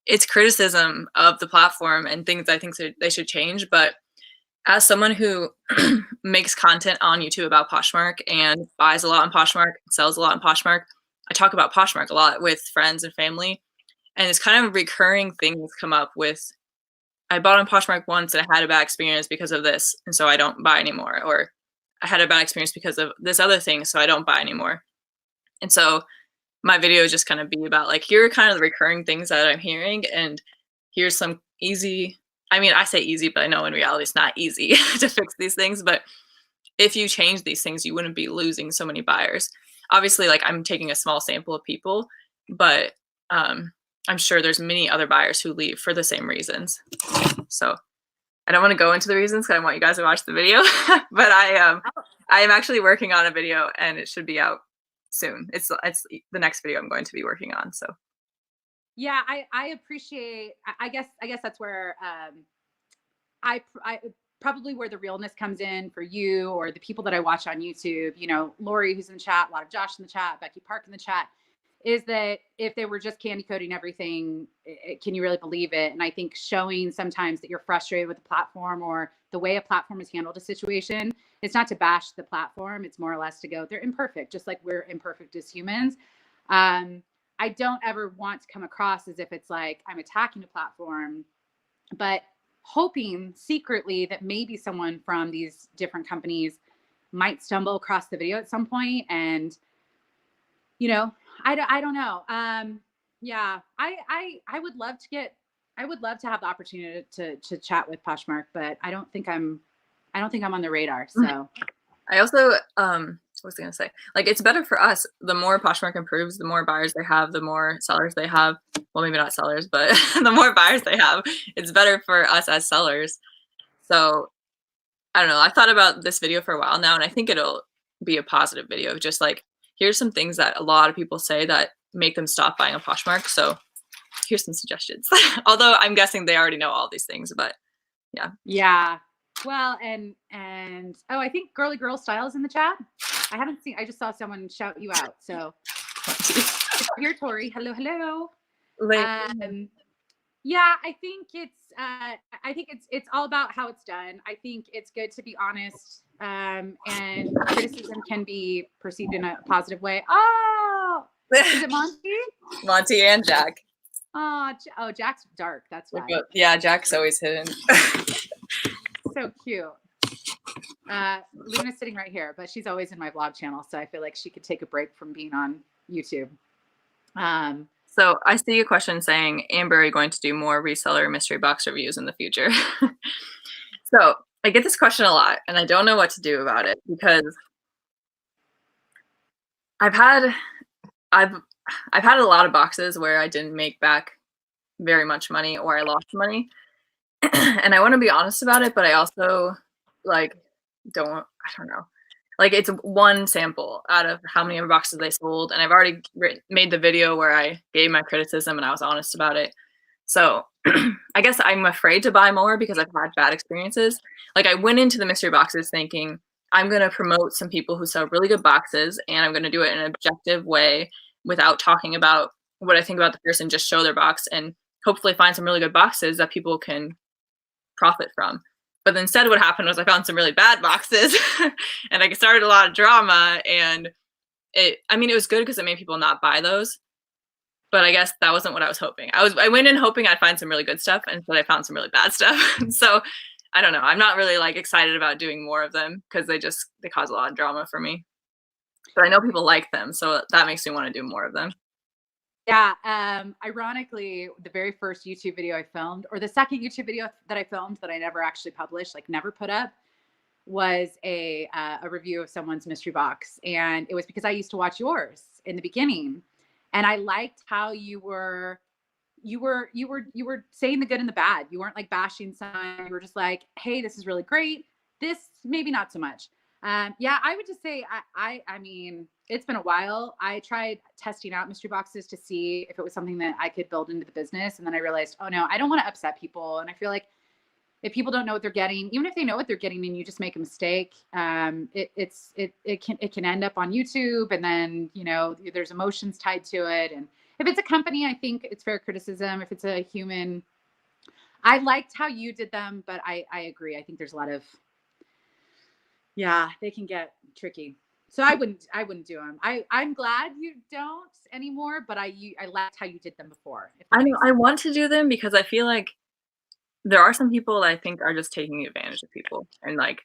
it's criticism of the platform and things I think they should change. But as someone who makes content on YouTube about Poshmark and buys a lot on Poshmark, sells a lot on Poshmark, I talk about Poshmark a lot with friends and family. And it's kind of recurring things come up with, I bought on Poshmark once and I had a bad experience because of this, and so I don't buy anymore. Or I had a bad experience because of this other thing, so I don't buy anymore. And so my video just kind of be about like, here are kind of the recurring things that I'm hearing, and here's some easy, I mean, I say easy, but I know in reality it's not easy to fix these things. But if you change these things, you wouldn't be losing so many buyers. Obviously, like I'm taking a small sample of people, but I'm sure there's many other buyers who leave for the same reasons. So I don't want to go into the reasons because I want you guys to watch the video, but I am actually working on a video and it should be out soon. It's the next video I'm going to be working on. So yeah, I appreciate, I guess that's where I probably where the realness comes in for you or the people that I watch on YouTube, you know, Lori, who's in the chat, a lot of Josh in the chat, Becky Park in the chat, is that if they were just candy coating everything, can you really believe it? And I think showing sometimes that you're frustrated with the platform or the way a platform has handled a situation, it's not to bash the platform. It's more or less to go, they're imperfect, just like we're imperfect as humans. I don't ever want to come across as if it's like I'm attacking a platform, but hoping secretly that maybe someone from these different companies might stumble across the video at some point. And, you know, I don't know. Yeah, I would love to have the opportunity to chat with Poshmark, but I don't think I'm on the radar. So I also, what was I going to say? Like, it's better for us. The more Poshmark improves, the more buyers they have, the more sellers they have. Well, maybe not sellers, but the more buyers they have, it's better for us as sellers. So I don't know. I thought about this video for a while now, and I think it'll be a positive video. Just like, here's some things that a lot of people say that make them stop buying a Poshmark. So here's some suggestions. Although I'm guessing they already know all these things, but yeah. Yeah. Well, and oh, I think Girly Girl Styles in the chat. I just saw someone shout you out. So here, Tori. Hello. Yeah, I think it's all about how it's done. I think it's good to be honest. And criticism can be perceived in a positive way. Oh, is it Monty? Monty and Jack. Oh, Jack's dark. That's why. Yeah, Jack's always hidden. So cute. Luna's sitting right here, but she's always in my vlog channel, so I feel like she could take a break from being on YouTube. So I see a question saying, Amber, are you going to do more reseller mystery box reviews in the future? So I get this question a lot, and I don't know what to do about it because I've had a lot of boxes where I didn't make back very much money or I lost money. And I want to be honest about it, but I also I don't know. Like, it's one sample out of how many boxes they sold, and I've already made the video where I gave my criticism and I was honest about it. So I guess I'm afraid to buy more because I've had bad experiences. Like, I went into the mystery boxes thinking I'm going to promote some people who sell really good boxes, and I'm going to do it in an objective way without talking about what I think about the person, just show their box and hopefully find some really good boxes that people can profit from. But instead what happened was I found some really bad boxes and I started a lot of drama, and it was good because it made people not buy those. But I guess that wasn't what I was hoping. I went in hoping I'd find some really good stuff, and instead I found some really bad stuff. So I don't know. I'm not really like excited about doing more of them because they cause a lot of drama for me. But I know people like them, so that makes me want to do more of them. Yeah. Ironically, the very first YouTube video I filmed, or the second YouTube video that I filmed that I never actually published, like never put up, was a review of someone's mystery box. And it was because I used to watch yours in the beginning. And I liked how you were saying the good and the bad. You weren't like bashing someone. You were just like, hey, this is really great. This maybe not so much. Yeah, I would just say, I mean, it's been a while. I tried testing out mystery boxes to see if it was something that I could build into the business. And then I realized, oh no, I don't want to upset people. And I feel like if people don't know what they're getting, even if they know what they're getting and you just make a mistake, it can end up on YouTube, and then, you know, there's emotions tied to it. And if it's a company, I think it's fair criticism. If it's a human, I liked how you did them, but I agree. I think there's a lot of, yeah, they can get tricky. So I wouldn't do them. I'm glad you don't anymore, but I liked how you did them before. I know I want to do them because I feel like there are some people that I think are just taking advantage of people, and like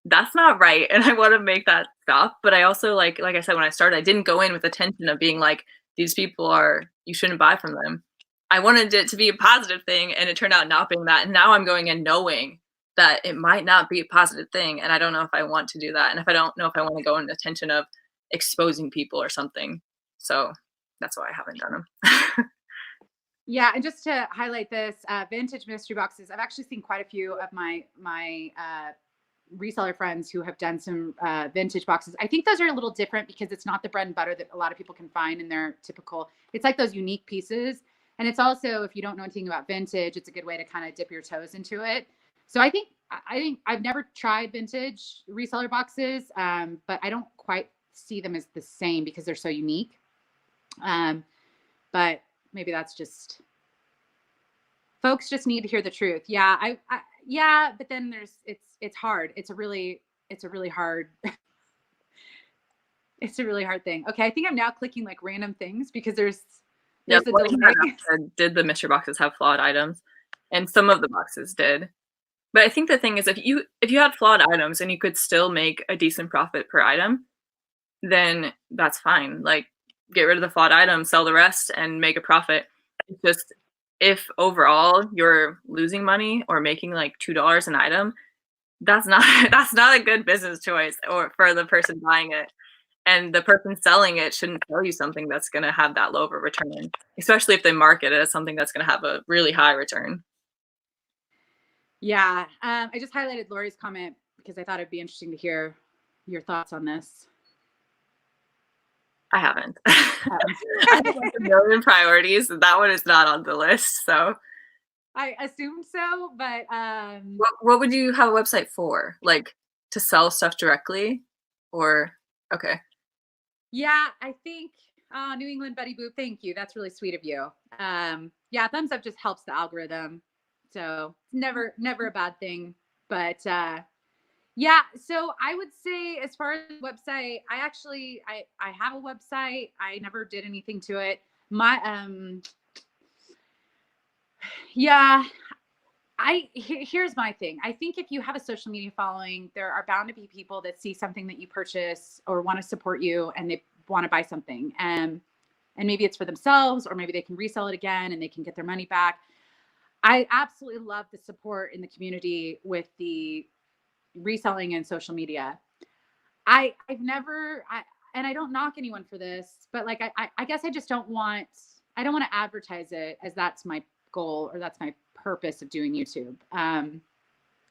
that's not right. And I want to make that stop. But I also like I said, when I started, I didn't go in with the tension of being like, these people you shouldn't buy from them. I wanted it to be a positive thing, and it turned out not being that. And now I'm going in knowing that it might not be a positive thing, and I don't know if I want to do that, and if I don't know if I want to go in the tension of exposing people or something. So that's why I haven't done them. Yeah, and just to highlight this, vintage mystery boxes, I've actually seen quite a few of my reseller friends who have done some vintage boxes. I think those are a little different because it's not the bread and butter that a lot of people can find in their typical. It's like those unique pieces. And it's also, if you don't know anything about vintage, it's a good way to kind of dip your toes into it. So I think I've never tried vintage reseller boxes, but I don't quite see them as the same because they're so unique. But maybe that's just, folks just need to hear the truth. Yeah, yeah, but then it's hard. It's a really hard it's a really hard thing. Okay, I think I'm now clicking like random things because there's a delay. Did the mystery boxes have flawed items? And some of the boxes did. But I think the thing is, if you had flawed items and you could still make a decent profit per item, then that's fine. Like, get rid of the flawed item, sell the rest, and make a profit. It's just, if overall you're losing money or making like $2 an item, that's not a good business choice or for the person buying it. And the person selling it shouldn't sell you something that's going to have that low of a return, especially if they market it as something that's going to have a really high return. Yeah. I just highlighted Lori's comment because I thought it'd be interesting to hear your thoughts on this. I haven't. I have like a million priorities, and that one is not on the list. So I assumed so, but what would you have a website for? Like to sell stuff directly, or okay? Yeah, I think New England Betty Boop. Thank you. That's really sweet of you. Yeah, thumbs up just helps the algorithm, so never a bad thing. But yeah, so I would say as far as the website, I have a website. I never did anything to it. My yeah, here's my thing. I think if you have a social media following, there are bound to be people that see something that you purchase or want to support you, and they want to buy something. And maybe it's for themselves, or maybe they can resell it again and they can get their money back. I absolutely love the support in the community with the reselling and social media. I've never, and I don't knock anyone for this, but like, I guess I just don't want to advertise it as that's my goal or that's my purpose of doing YouTube.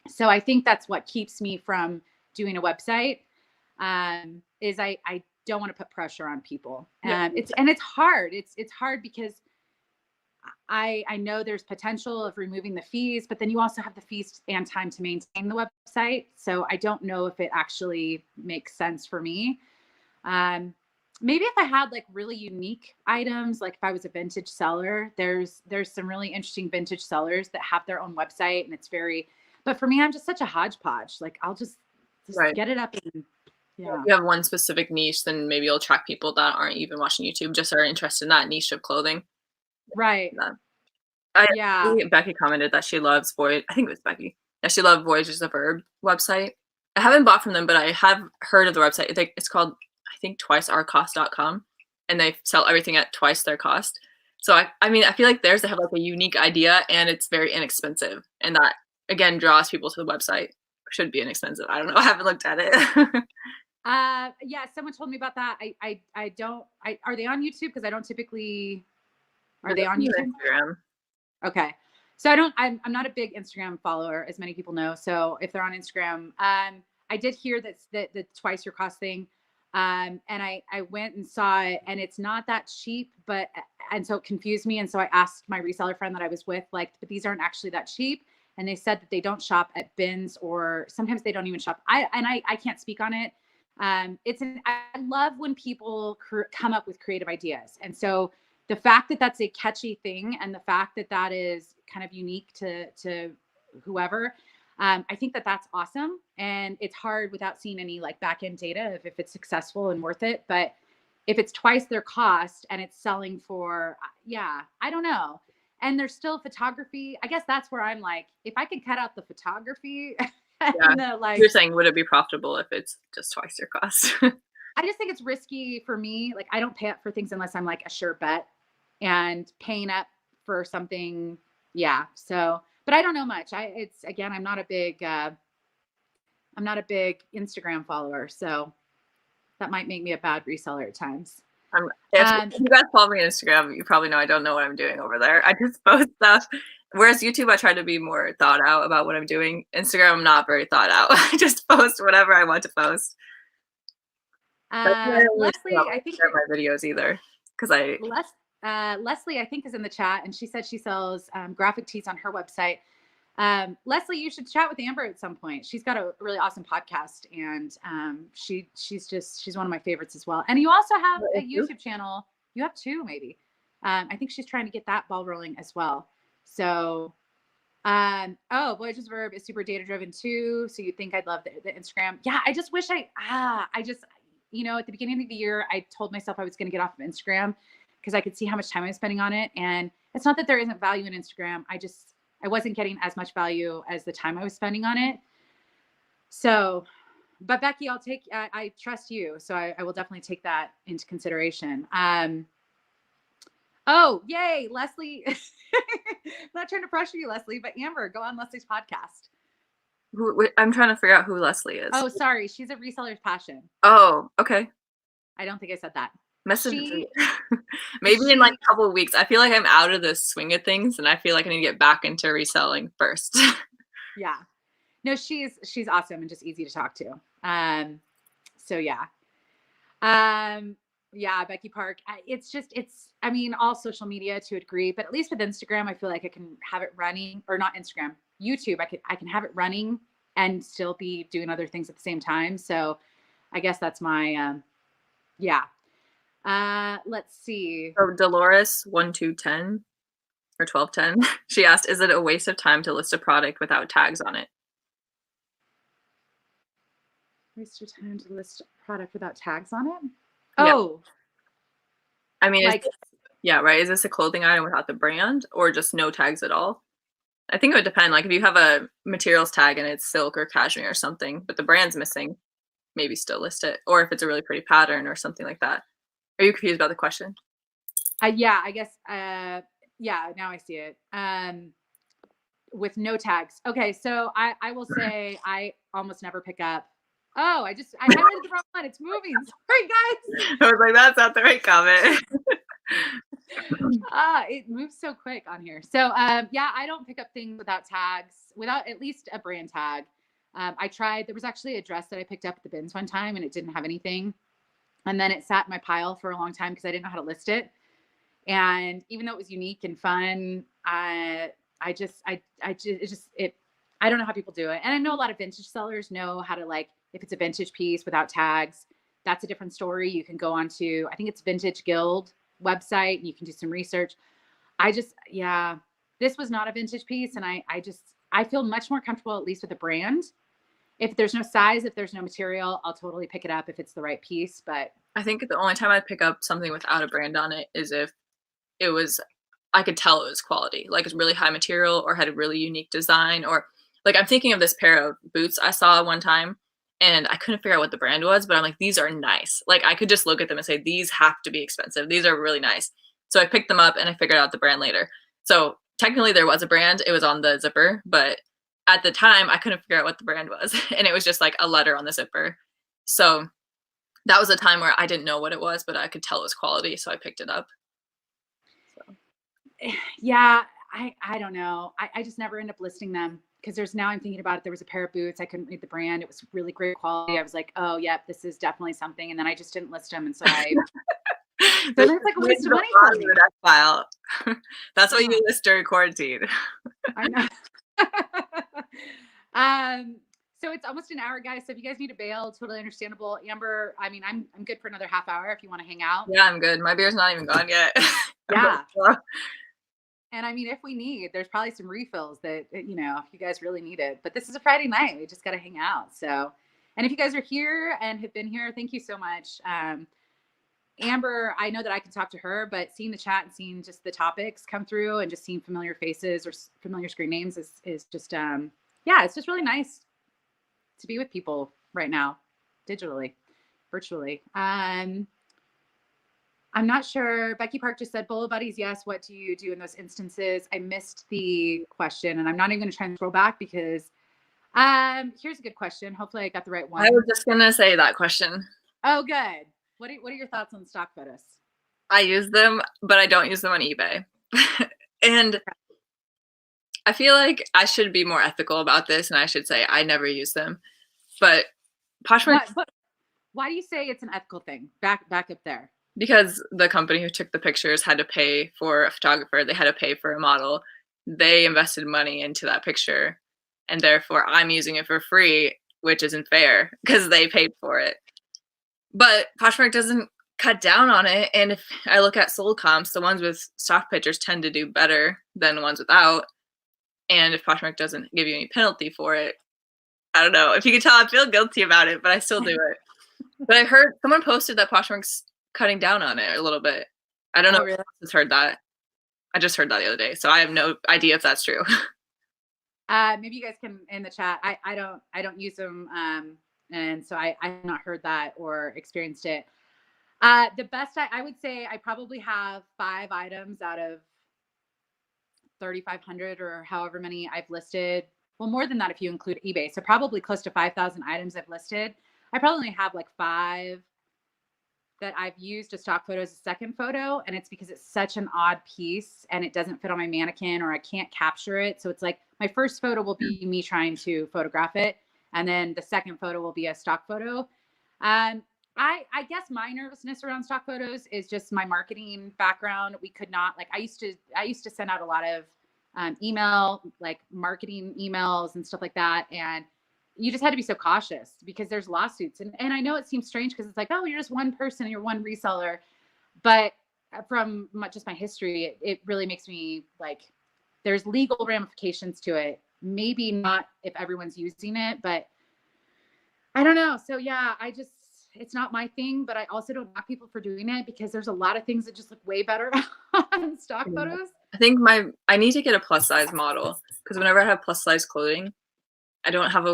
So I think that's what keeps me from doing a website, is I don't want to put pressure on people. It's hard. It's hard because I know there's potential of removing the fees, but then you also have the fees and time to maintain the website. So I don't know if it actually makes sense for me. Maybe if I had like really unique items, like if I was a vintage seller, there's some really interesting vintage sellers that have their own website, and it's very, but for me, I'm just such a hodgepodge. Like I'll just Right. get it up and yeah. If you have one specific niche, then maybe you'll attract people that aren't even watching YouTube, just are interested in that niche of clothing. Right. Yeah. Becky commented that she loves Voyage. I think it was Becky. Yeah, she loved Voyage is a Verb website. I haven't bought from them, but I have heard of the website. It's called, I think, twiceurourcost.com, and they sell everything at twice their cost. So I mean, I feel like theirs, they have like a unique idea, and it's very inexpensive, and that again draws people to the website. Should be inexpensive. I don't know. I haven't looked at it. Yeah, someone told me about that. I don't. Are they on YouTube? Because I don't typically. Are they on YouTube? Instagram. Okay. So I'm not a big Instagram follower, as many people know. So if they're on Instagram, I did hear that the twice your cost thing. And I went and saw it, and it's not that cheap, and so it confused me. And so I asked my reseller friend that I was with, like, but these aren't actually that cheap. And they said that they don't shop at bins, or sometimes they don't even shop. I can't speak on it. I love when people come up with creative ideas. And so the fact that that's a catchy thing, and the fact that that is kind of unique to whoever, I think that that's awesome. And it's hard without seeing any like back end data if it's successful and worth it. But if it's twice their cost and it's selling for, yeah, I don't know. And there's still photography. I guess that's where I'm like, if I could cut out the photography, yeah. You're saying, would it be profitable if it's just twice your cost? I just think it's risky for me. Like, I don't pay up for things unless I'm like a sure bet, and paying up for something. Yeah. So, but I don't know much. I'm not a big Instagram follower. So that might make me a bad reseller at times. If you guys follow me on Instagram, you probably know I don't know what I'm doing over there. I just post stuff. Whereas YouTube, I try to be more thought out about what I'm doing. Instagram, I'm not very thought out. I just post whatever I want to post. Leslie, I think share my videos either, because Leslie, I think, is in the chat, and she said she sells graphic tees on her website. Leslie, you should chat with Amber at some point. She's got a really awesome podcast, and she's one of my favorites as well. And you also have a YouTube channel. You have two, maybe. I think she's trying to get that ball rolling as well. So, Voyage is a Verb is super data driven too. So you'd think I'd love the Instagram. Yeah, I just wish you know, at the beginning of the year, I told myself I was going to get off of Instagram because I could see how much time I was spending on it. And it's not that there isn't value in Instagram. I wasn't getting as much value as the time I was spending on it. So, but Becky, I trust you. So I will definitely take that into consideration. Oh, yay, Leslie. I'm not trying to pressure you, Leslie, but Amber, go on Leslie's podcast. I'm trying to figure out who Leslie is. Oh, sorry. She's a reseller's passion. Oh, okay. I don't think I said that. Maybe in like a couple of weeks. I feel like I'm out of the swing of things, and I feel like I need to get back into reselling first. Yeah. No, she's awesome and just easy to talk to. So yeah. Yeah, Becky Park. I mean, all social media to a degree, but at least with Instagram, I feel like I can have it running, or not Instagram, YouTube. I can have it running and still be doing other things at the same time. So I guess that's my, yeah. Let's see. So Dolores 1210 or 1210. She asked, "Is it a waste of time to list a product without tags on it?" Waste of time to list a product without tags on it? Yeah. Oh. I mean, yeah, right. Is this a clothing item without the brand, or just no tags at all? I think it would depend. Like if you have a materials tag and it's silk or cashmere or something, but the brand's missing, maybe still list it. Or if it's a really pretty pattern or something like that. Are you confused about the question? Yeah, I guess. Yeah, now I see it. With no tags. Okay, so I will say I almost never pick up. Oh, I highlighted the wrong one. It's moving. Sorry, guys. I was like, that's not the right comment. It moves so quick on here. So yeah, I don't pick up things without tags, without at least a brand tag. I tried. There was actually a dress that I picked up at the bins one time, and it didn't have anything. And then it sat in my pile for a long time because I didn't know how to list it. And even though it was unique and fun, I don't know how people do it. And I know a lot of vintage sellers know how to, like, if it's a vintage piece without tags, that's a different story. You can go onto, I think it's Vintage Guild website, and you can do some research. Yeah, this was not a vintage piece. And I feel much more comfortable, at least with a brand. If there's no size, if there's no material, I'll totally pick it up if it's the right piece. But I think the only time I pick up something without a brand on it is if it was, I could tell it was quality, like it's really high material or had a really unique design. Or like, I'm thinking of this pair of boots I saw one time and I couldn't figure out what the brand was, but I'm like, these are nice. Like, I could just look at them and say, these have to be expensive. These are really nice. So I picked them up and I figured out the brand later. So technically there was a brand, it was on the zipper, but at the time I couldn't figure out what the brand was. And it was just like a letter on the zipper. So that was a time where I didn't know what it was, but I could tell it was quality. So I picked it up. So. Yeah, I don't know. I just never end up listing them, because now I'm thinking about it. There was a pair of boots. I couldn't read the brand. It was really great quality. I was like, oh, yep, this is definitely something. And then I just didn't list them. And so so it's like a waste of money for me. File. That's what you list during quarantine. I know. So it's almost an hour, guys. So if you guys need to bail, totally understandable. Amber, I mean, I'm good for another half hour if you want to hang out. Yeah, I'm good. My beer's not even gone yet. Yeah. And I mean, if we need, there's probably some refills that, if you guys really need it. But this is a Friday night. We just got to hang out. So, and if you guys are here and have been here, thank you so much. Amber, I know that I can talk to her, but seeing the chat and seeing just the topics come through and just seeing familiar faces or familiar screen names is just, it's just really nice to be with people right now, digitally, virtually. I'm not sure. Becky Park just said, Bolo Buddies, yes. What do you do in those instances? I missed the question, and I'm not even going to try and scroll back because here's a good question. Hopefully I got the right one. I was just going to say that question. Oh, good. What are your thoughts on stock photos? I use them, but I don't use them on eBay. And I feel like I should be more ethical about this, and I should say I never use them. But Poshmark. Why do you say it's an ethical thing? Back up there. Because the company who took the pictures had to pay for a photographer. They had to pay for a model. They invested money into that picture, and therefore I'm using it for free, which isn't fair because they paid for it. But Poshmark doesn't cut down on it. And if I look at sold comps, the ones with stock pictures tend to do better than the ones without. And if Poshmark doesn't give you any penalty for it, I don't know. If you can tell, I feel guilty about it, but I still do it. But I heard someone posted that Poshmark's cutting down on it a little bit. I don't know if anyone else has heard that. I just heard that the other day, so I have no idea if that's true. Maybe you guys can in the chat. I don't use them, and so I have not heard that or experienced it. The best I would say I probably have 5 items out of 3,500 or however many I've listed. Well, more than that if you include eBay. So probably close to 5,000 items I've listed. I probably only have like 5 that I've used a stock photo as a second photo. And it's because it's such an odd piece and it doesn't fit on my mannequin or I can't capture it. So it's like my first photo will be me trying to photograph it. And then the second photo will be a stock photo. I guess my nervousness around stock photos is just my marketing background. We could not, like, I used to send out a lot of email, like marketing emails and stuff like that. And you just had to be so cautious because there's lawsuits. And I know it seems strange because it's like, oh, you're just one person, you're one reseller. But from just my history, it really makes me like, there's legal ramifications to it. Maybe not if everyone's using it, but I don't know. So yeah, it's not my thing, but I also don't knock people for doing it because there's a lot of things that just look way better on stock photos. I think I need to get a plus size model because whenever I have plus size clothing, I don't have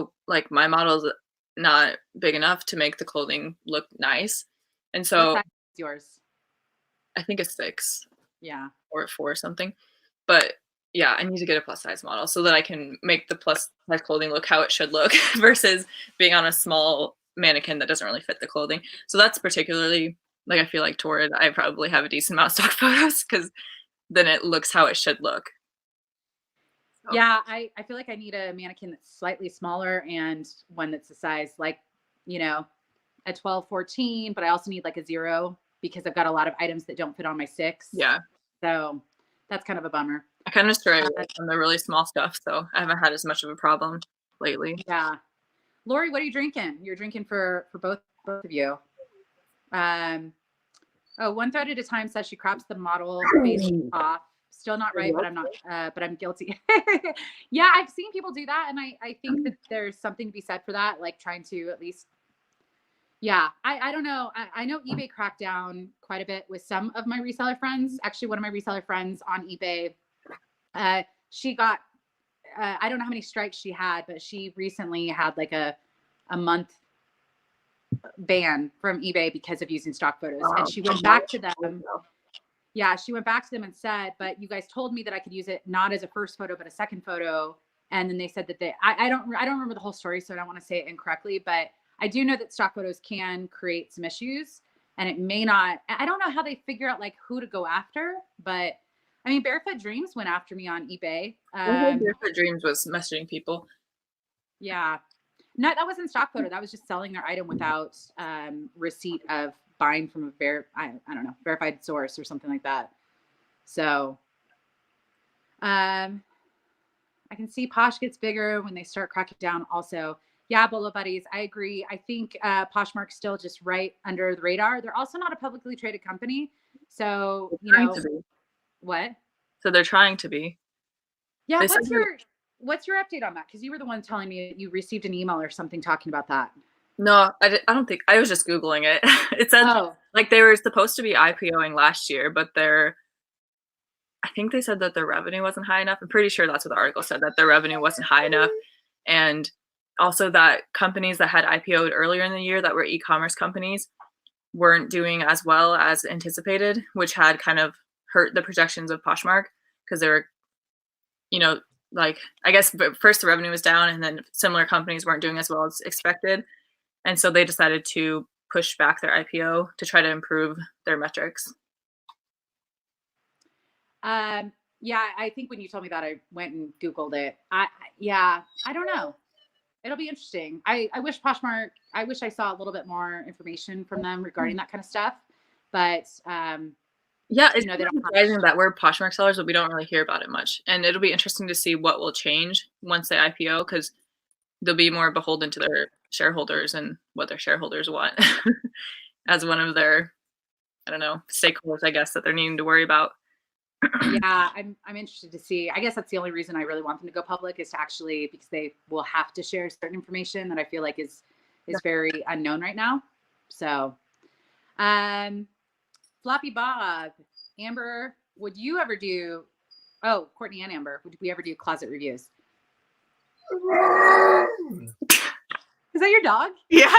my model's not big enough to make the clothing look nice. And so what size is yours? I think it's 6. Yeah. Or 4 or something. But yeah, I need to get a plus size model so that I can make the plus size clothing look how it should look versus being on a small mannequin that doesn't really fit the clothing. So that's particularly, like, I feel like Torrid, I probably have a decent amount of stock photos because then it looks how it should look. So. Yeah, I feel like I need a mannequin that's slightly smaller and one that's a size like, a 12, 14, but I also need like a 0 because I've got a lot of items that don't fit on my 6. Yeah. So that's kind of a bummer. I kind of stray away from the really small stuff, so I haven't had as much of a problem lately. Yeah. Lori, what are you drinking? You're drinking for both of you. Oh, one thread at a time says she crops the model face off. Still not right, but I'm not, but I'm guilty. Yeah, I've seen people do that. And I think that there's something to be said for that, like trying to at least, yeah, I don't know. I know eBay cracked down quite a bit with some of my reseller friends. Actually, one of my reseller friends on eBay, she got, I don't know how many strikes she had, but she recently had like a month ban from eBay because of using stock photos. And she went back to them. Yeah, she went back to them and said, but you guys told me that I could use it not as a first photo, but a second photo. And then they said that I don't remember the whole story, so I don't want to say it incorrectly, but I do know that stock photos can create some issues, and it may not. I don't know how they figure out like who to go after, but I mean, Barefoot Dreams went after me on eBay. Barefoot Dreams was messaging people. Yeah. No, that wasn't stock photo. That was just selling their item without receipt of buying from a I don't know, verified source or something like that. So I can see Posh gets bigger when they start cracking down also. Yeah, Bolo Buddies, I agree. I think Poshmark's still just right under the radar. They're also not a publicly traded company. So, you know, what? So they're trying to be. Yeah, what's your update on that? Because you were the one telling me that you received an email or something talking about that. No, I don't think. I was just Googling it. It said like they were supposed to be IPOing last year, but I think they said that their revenue wasn't high enough. I'm pretty sure that's what the article said, that their revenue wasn't high enough. And also that companies that had IPO'd earlier in the year that were e-commerce companies weren't doing as well as anticipated, which had kind of hurt the projections of Poshmark because they were, you know, like, I guess first the revenue was down and then similar companies weren't doing as well as expected. And so they decided to push back their IPO to try to improve their metrics. Yeah, I think when you told me that, I went and Googled it. I don't know. It'll be interesting. I wish Poshmark, I wish I saw a little bit more information from them regarding that kind of stuff. But yeah, it's surprising that we're Poshmark sellers, but we don't really hear about it much. And it'll be interesting to see what will change once they IPO, because they'll be more beholden to their shareholders and what their shareholders want as one of their, I don't know, stakeholders, I guess, that they're needing to worry about. Yeah, I'm interested to see. I guess that's the only reason I really want them to go public, is to actually, because they will have to share certain information that I feel like is very unknown right now. So, Floppy Bob, Amber, would you ever do? Oh, Courtney and Amber, would we ever do closet reviews? Is that your dog? Yeah,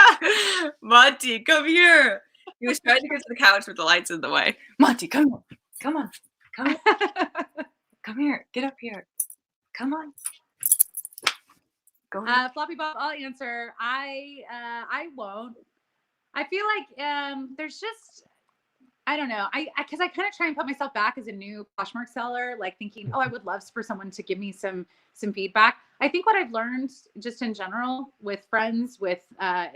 Monty, come here. He was trying to get to the couch with the lights in the way. Monty, come on, come on. Come here. Get up here. Come on. Go ahead. Floppy Bob, I'll answer. I won't. I feel like there's just, I don't know. Because I kind of try and put myself back as a new Poshmark seller, like thinking, oh, I would love for someone to give me some feedback. I think what I've learned just in general with friends, with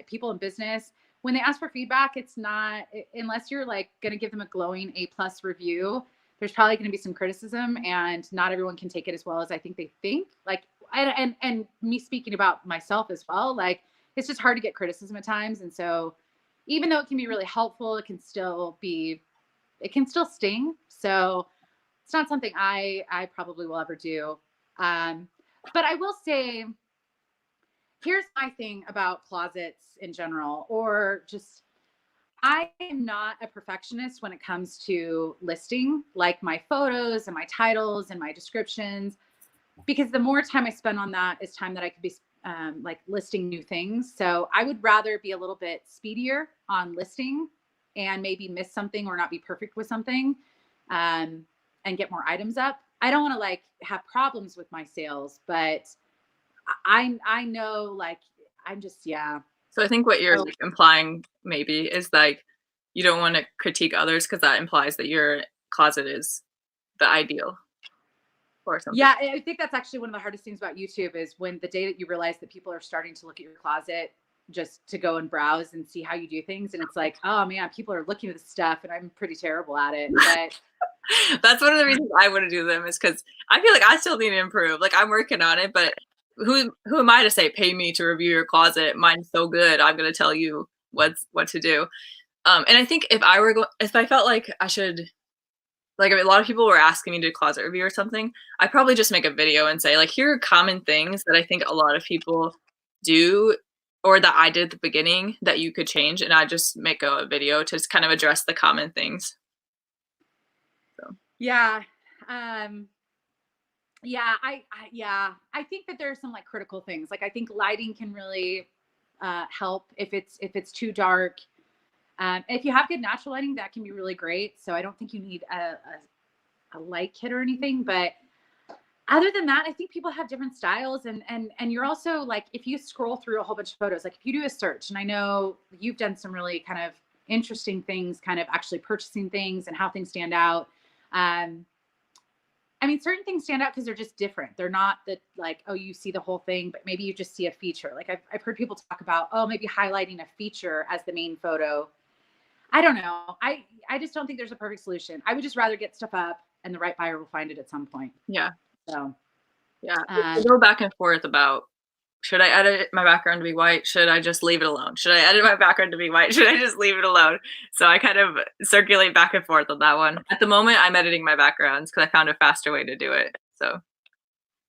people in business, when they ask for feedback, it's not, unless you're like going to give them a glowing A+ review, there's probably going to be some criticism, and not everyone can take it as well as I think they think. Like, and me speaking about myself as well, like, it's just hard to get criticism at times. And so even though it can be really helpful, it can still sting. So it's not something I probably will ever do. But I will say, here's my thing about closets in general, or just, I am not a perfectionist when it comes to listing, like my photos and my titles and my descriptions, because the more time I spend on that is time that I could be like listing new things. So I would rather be a little bit speedier on listing and maybe miss something or not be perfect with something, and get more items up. I don't want to like have problems with my sales, but I know, like, I'm just, yeah. So I think what you're implying maybe is like you don't want to critique others because that implies that your closet is the ideal or something. Yeah, I think that's actually one of the hardest things about YouTube, is when the day that you realize that people are starting to look at your closet just to go and browse and see how you do things. And it's like, oh man, people are looking at this stuff and I'm pretty terrible at it. But That's one of the reasons I want to do them, is because I feel like I still need to improve. Like, I'm working on it, but who am I to say, pay me to review your closet? Mine's so good. I'm going to tell you what to do. And I think if I felt like I should, like, if a lot of people were asking me to do a closet review or something, I'd probably just make a video and say, like, here are common things that I think a lot of people do, or that I did at the beginning that you could change. And I just make a video to just kind of address the common things. So. Yeah. Yeah, I think that there are some like critical things. Like I think lighting can really help if it's too dark. If you have good natural lighting, that can be really great. So I don't think you need a light kit or anything. But other than that, I think people have different styles, and you're also like, if you scroll through a whole bunch of photos, like if you do a search, and I know you've done some really kind of interesting things, kind of actually purchasing things and how things stand out. I mean, certain things stand out because they're just different. They're not that like, oh, you see the whole thing, but maybe you just see a feature. Like I've heard people talk about, oh, maybe highlighting a feature as the main photo. I don't know. I just don't think there's a perfect solution. I would just rather get stuff up and the right buyer will find it at some point. Yeah. So, yeah. I go back and forth about, should I edit my background to be white? Should I just leave it alone? Should I edit my background to be white? Should I just leave it alone? So I kind of circulate back and forth on that one. At the moment, I'm editing my backgrounds because I found a faster way to do it. So.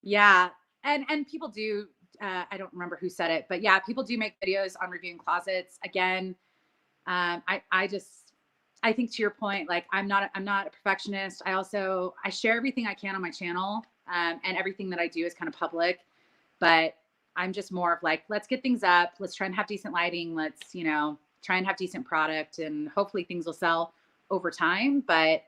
Yeah. And people do, I don't remember who said it, but yeah, people do make videos on reviewing closets. Again, I think to your point, like I'm not a perfectionist. I share everything I can on my channel, and everything that I do is kind of public, but I'm just more of like, let's get things up. Let's try and have decent lighting. Let's, try and have decent product, and hopefully things will sell over time. But,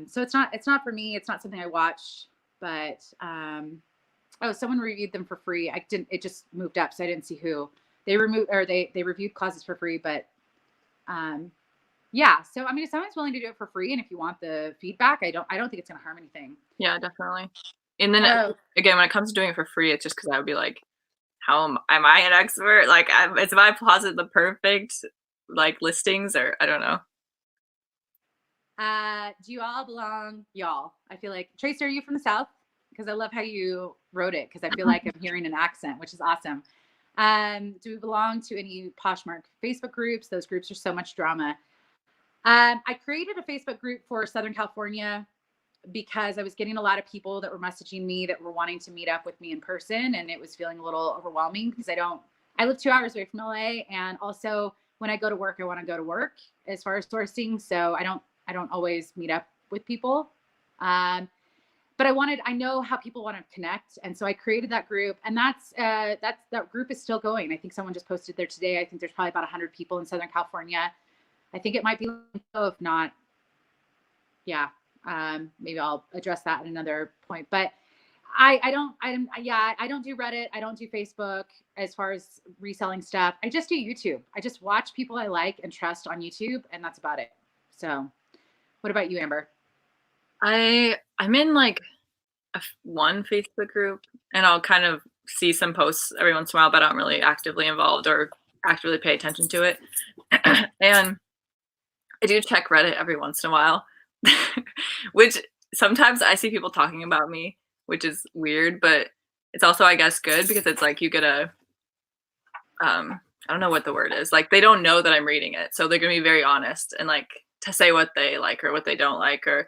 so it's not for me. It's not something I watch, but, oh, someone reviewed them for free. It just moved up. So I didn't see who they reviewed closets for free, but, yeah. So, I mean, if someone's willing to do it for free, and if you want the feedback, I don't think it's going to harm anything. Yeah, definitely. And then again, when it comes to doing it for free, it's just because I would be like, how am I an expert? Like, is my closet the perfect like listings, or I don't know. Do you all belong, y'all? I feel like, Tracy, are you from the South? Because I love how you wrote it, because I feel like I'm hearing an accent, which is awesome. Do we belong to any Poshmark Facebook groups? Those groups are so much drama. I created a Facebook group for Southern California because I was getting a lot of people that were messaging me that were wanting to meet up with me in person. And it was feeling a little overwhelming because I live 2 hours away from LA. And also when I go to work, I want to go to work as far as sourcing. So I don't always meet up with people. But I know how people want to connect. And so I created that group, and that group is still going. I think someone just posted there today. I think there's probably about 100 people in Southern California. I think it might be, if not, yeah. Maybe I'll address that at another point, but I don't do Reddit. I don't do Facebook as far as reselling stuff. I just do YouTube. I just watch people I like and trust on YouTube, and that's about it. So what about you, Amber? I'm in like one Facebook group, and I'll kind of see some posts every once in a while, but I'm really actively involved or actively pay attention to it. And I do check Reddit every once in a while, which sometimes I see people talking about me, which is weird, but it's also, I guess, good because it's like you get I don't know what the word is. Like, they don't know that I'm reading it. So they're going to be very honest and like to say what they like or what they don't like or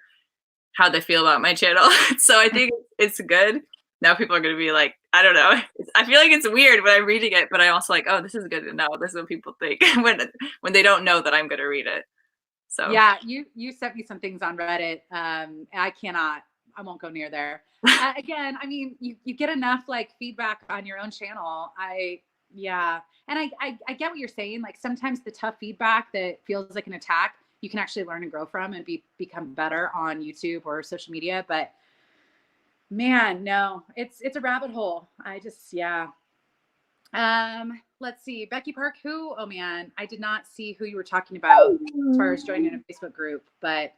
how they feel about my channel. So I think it's good. Now people are going to be like, I don't know. I feel like it's weird when I'm reading it, but I'm also like, oh, this is good to know. This is what people think when they don't know that I'm going to read it. So yeah, you sent me some things on Reddit. I won't go near there. Again, I mean, you get enough like feedback on your own channel. And I get what you're saying. Like sometimes the tough feedback that feels like an attack, you can actually learn and grow from and become better on YouTube or social media. But man, no, it's a rabbit hole. Let's see. Becky Park, oh man, I did not see who you were talking about as far as joining a Facebook group, but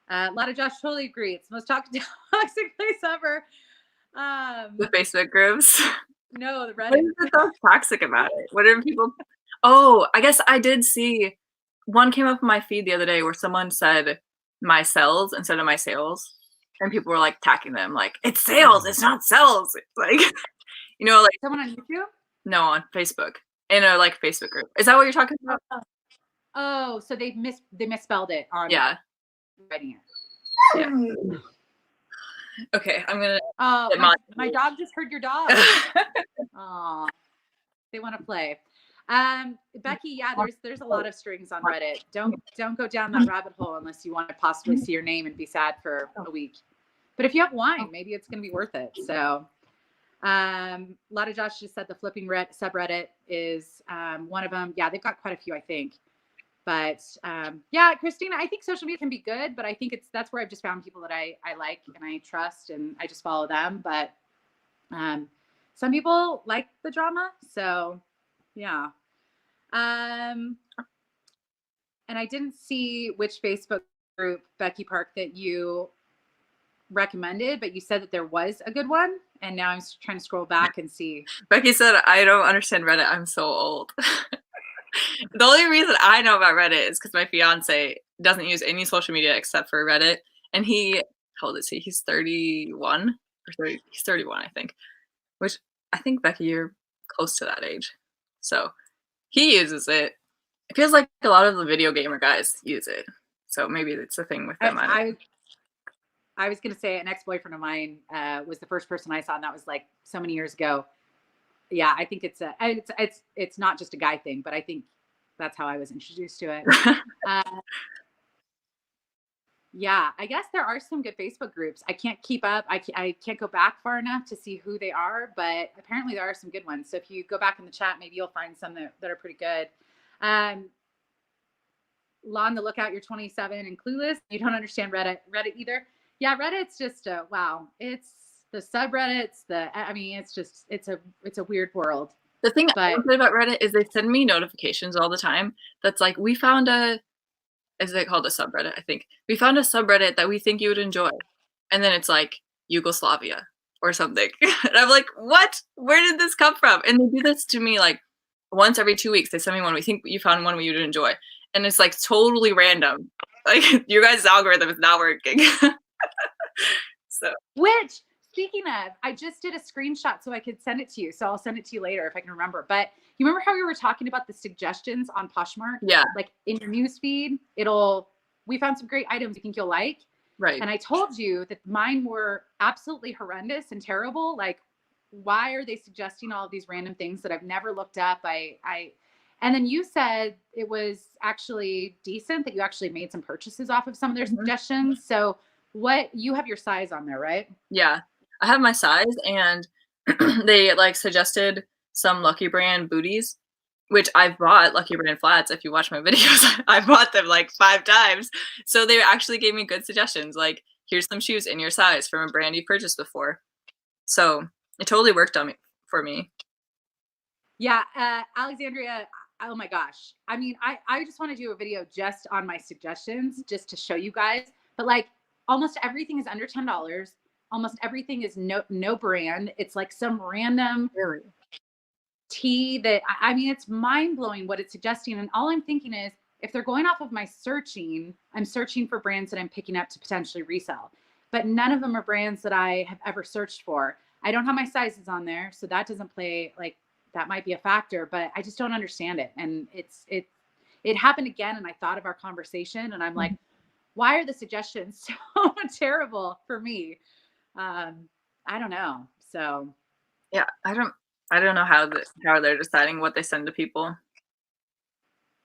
a lot of Josh totally agree. It's the most toxic place ever. The Facebook groups. No, the Reddit. What is so toxic about it? What are people? Oh, I guess I did see one came up in my feed the other day where someone said my sells instead of my sales. And people were like attacking them, like, it's sales, it's not sells. It's like, you know, like Someone on YouTube? no, on Facebook. In a like Facebook group. Is that what you're talking about? Oh, so they misspelled it on Yeah. writing it. Yeah. Okay, I'm gonna. My dog just heard your dog. Aw, they want to play. Becky, yeah, there's a lot of strings on Reddit. Don't go down that rabbit hole unless you want to possibly see your name and be sad for a week. But if you have wine, maybe it's gonna be worth it. So, a lot of Josh just said the flipping subreddit is one of them. Yeah, they've got quite a few, I think. But yeah, Christina, I think social media can be good, but I think that's where I've just found people that I like and I trust and I just follow them. But some people like the drama. So yeah. And I didn't see which Facebook group, Becky Park, that you recommended, but you said that there was a good one. And now I'm trying to scroll back and see. Becky said, I don't understand Reddit. I'm so old. The only reason I know about Reddit is because my fiance doesn't use any social media except for Reddit. And how old is he? He's 31 or 30. He's 31, I think. Which I think, Becky, you're close to that age. So he uses it. It feels like a lot of the video gamer guys use it. So maybe it's a thing with them. I was going to say an ex-boyfriend of mine was the first person I saw, and that was like so many years ago. Yeah, I think it's not just a guy thing, but I think that's how I was introduced to it. Yeah, I guess there are some good Facebook groups. I can't keep up. I can't go back far enough to see who they are, but apparently there are some good ones. So if you go back in the chat, maybe you'll find some that are pretty good. Lon, the lookout, you're 27 and clueless. You don't understand Reddit either. Yeah, Reddit's just wow. It's the subreddits. It's a weird world. The thing I say about Reddit is they send me notifications all the time. That's like, we found is it called a subreddit? I think we found a subreddit that we think you would enjoy, and then it's like Yugoslavia or something, and I'm like, what? Where did this come from? And they do this to me like once every 2 weeks. They send me one. We think you found one we would enjoy, and it's like totally random. Like, your guys' algorithm is not working. So, which, speaking of, I just did a screenshot so I could send it to you. So I'll send it to you later if I can remember. But you remember how we were talking about the suggestions on Poshmark? Yeah. Like in your news feed, we found some great items you think you'll like. Right. And I told you that mine were absolutely horrendous and terrible. Like, why are they suggesting all of these random things that I've never looked up? And then you said it was actually decent, that you actually made some purchases off of some of their suggestions. So you have your size on there, right? Yeah, I have my size, and they like suggested some Lucky Brand booties, which I've bought Lucky Brand flats. If you watch my videos, I bought them like 5 times. So they actually gave me good suggestions. Like, here's some shoes in your size from a brand you purchased before. So it totally worked for me. Yeah, Alexandria. Oh my gosh. I mean, I just want to do a video just on my suggestions, just to show you guys. But like, almost everything is under $10. Almost everything is no brand. It's like some random tea that, I mean, it's mind blowing what it's suggesting. And all I'm thinking is, if they're going off of my searching, I'm searching for brands that I'm picking up to potentially resell. But none of them are brands that I have ever searched for. I don't have my sizes on there, so that doesn't play, like, that might be a factor, but I just don't understand it. And it happened again. And I thought of our conversation, and I'm like, why are the suggestions so terrible for me? I don't know. So yeah, I don't know how they're deciding what they send to people.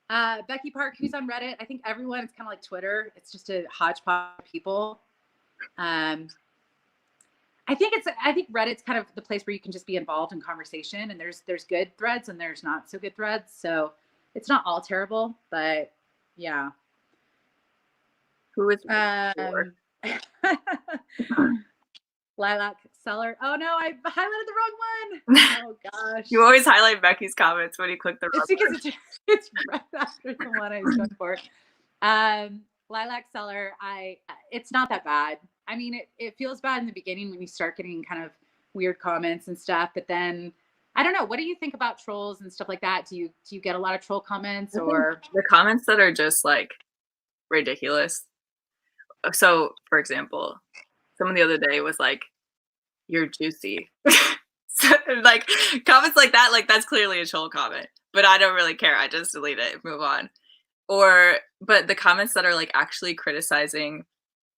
Becky Park, who's on Reddit? I think everyone, it's kind of like Twitter. It's just a hodgepodge of people. I think Reddit's kind of the place where you can just be involved in conversation, and there's good threads and there's not so good threads. So it's not all terrible, but yeah. Who is Lilac Seller? Oh no, I highlighted the wrong one. Oh gosh. You always highlight Becky's comments when you click the wrong one. It's because it's right after the one I was going for. Lilac Seller, it's not that bad. I mean, it feels bad in the beginning when you start getting kind of weird comments and stuff, but then I don't know. What do you think about trolls and stuff like that? Do you get a lot of troll comments, or the comments that are just like ridiculous? So for example, someone the other day was like, "You're juicy." So, like comments like that, like that's clearly a troll comment, but I don't really care. I just delete it, move on. But the comments that are like actually criticizing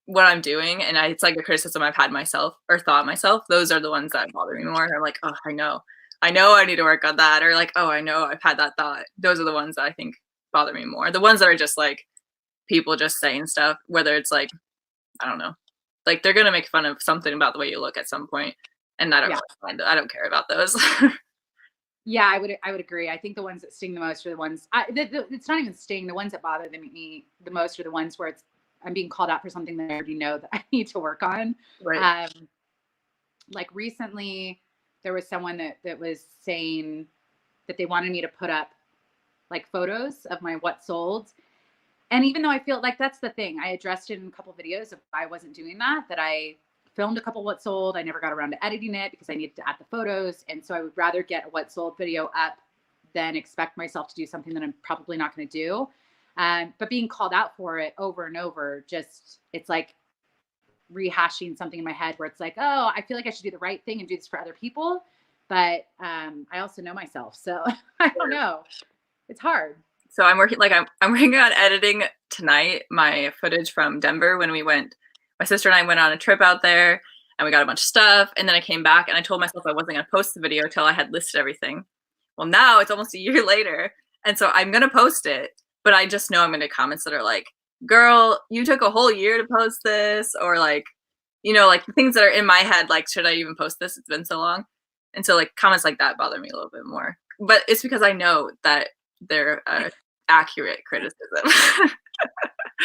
what I'm doing, and it's like a criticism I've had myself or thought myself, those are the ones that bother me more. I'm like, oh, I know I need to work on that, or like, oh, I know I've had that thought. Those are the ones that I think bother me more. The ones that are just like people just saying stuff, whether it's like, I don't know, like they're gonna make fun of something about the way you look at some point, and I don't really mind. I don't care about those. Yeah, I would agree. I think the ones that sting the most are the ones it's not even sting. The ones that bother me the most are the ones where I'm being called out for something that I already know that I need to work on. Right. Like recently there was someone that was saying that they wanted me to put up like photos of my what sold. And even though I feel like that's the thing, I addressed it in a couple of videos of I wasn't doing that I filmed a couple what sold. I never got around to editing it because I needed to add the photos. And so I would rather get a what sold video up than expect myself to do something that I'm probably not going to do. But being called out for it over and over, just, it's like rehashing something in my head where it's like, oh, I feel like I should do the right thing and do this for other people. But I also know myself. So I don't know. It's hard. So I'm working on editing tonight my footage from Denver when my sister and I went on a trip out there and we got a bunch of stuff. And then I came back and I told myself I wasn't going to post the video until I had listed everything. Well, now it's almost a year later. And so I'm going to post it, but I just know I'm going to comments that are like, girl, you took a whole year to post this, or like, like things that are in my head, like, should I even post this? It's been so long. And so like comments like that bother me a little bit more, but it's because I know that they're accurate criticism.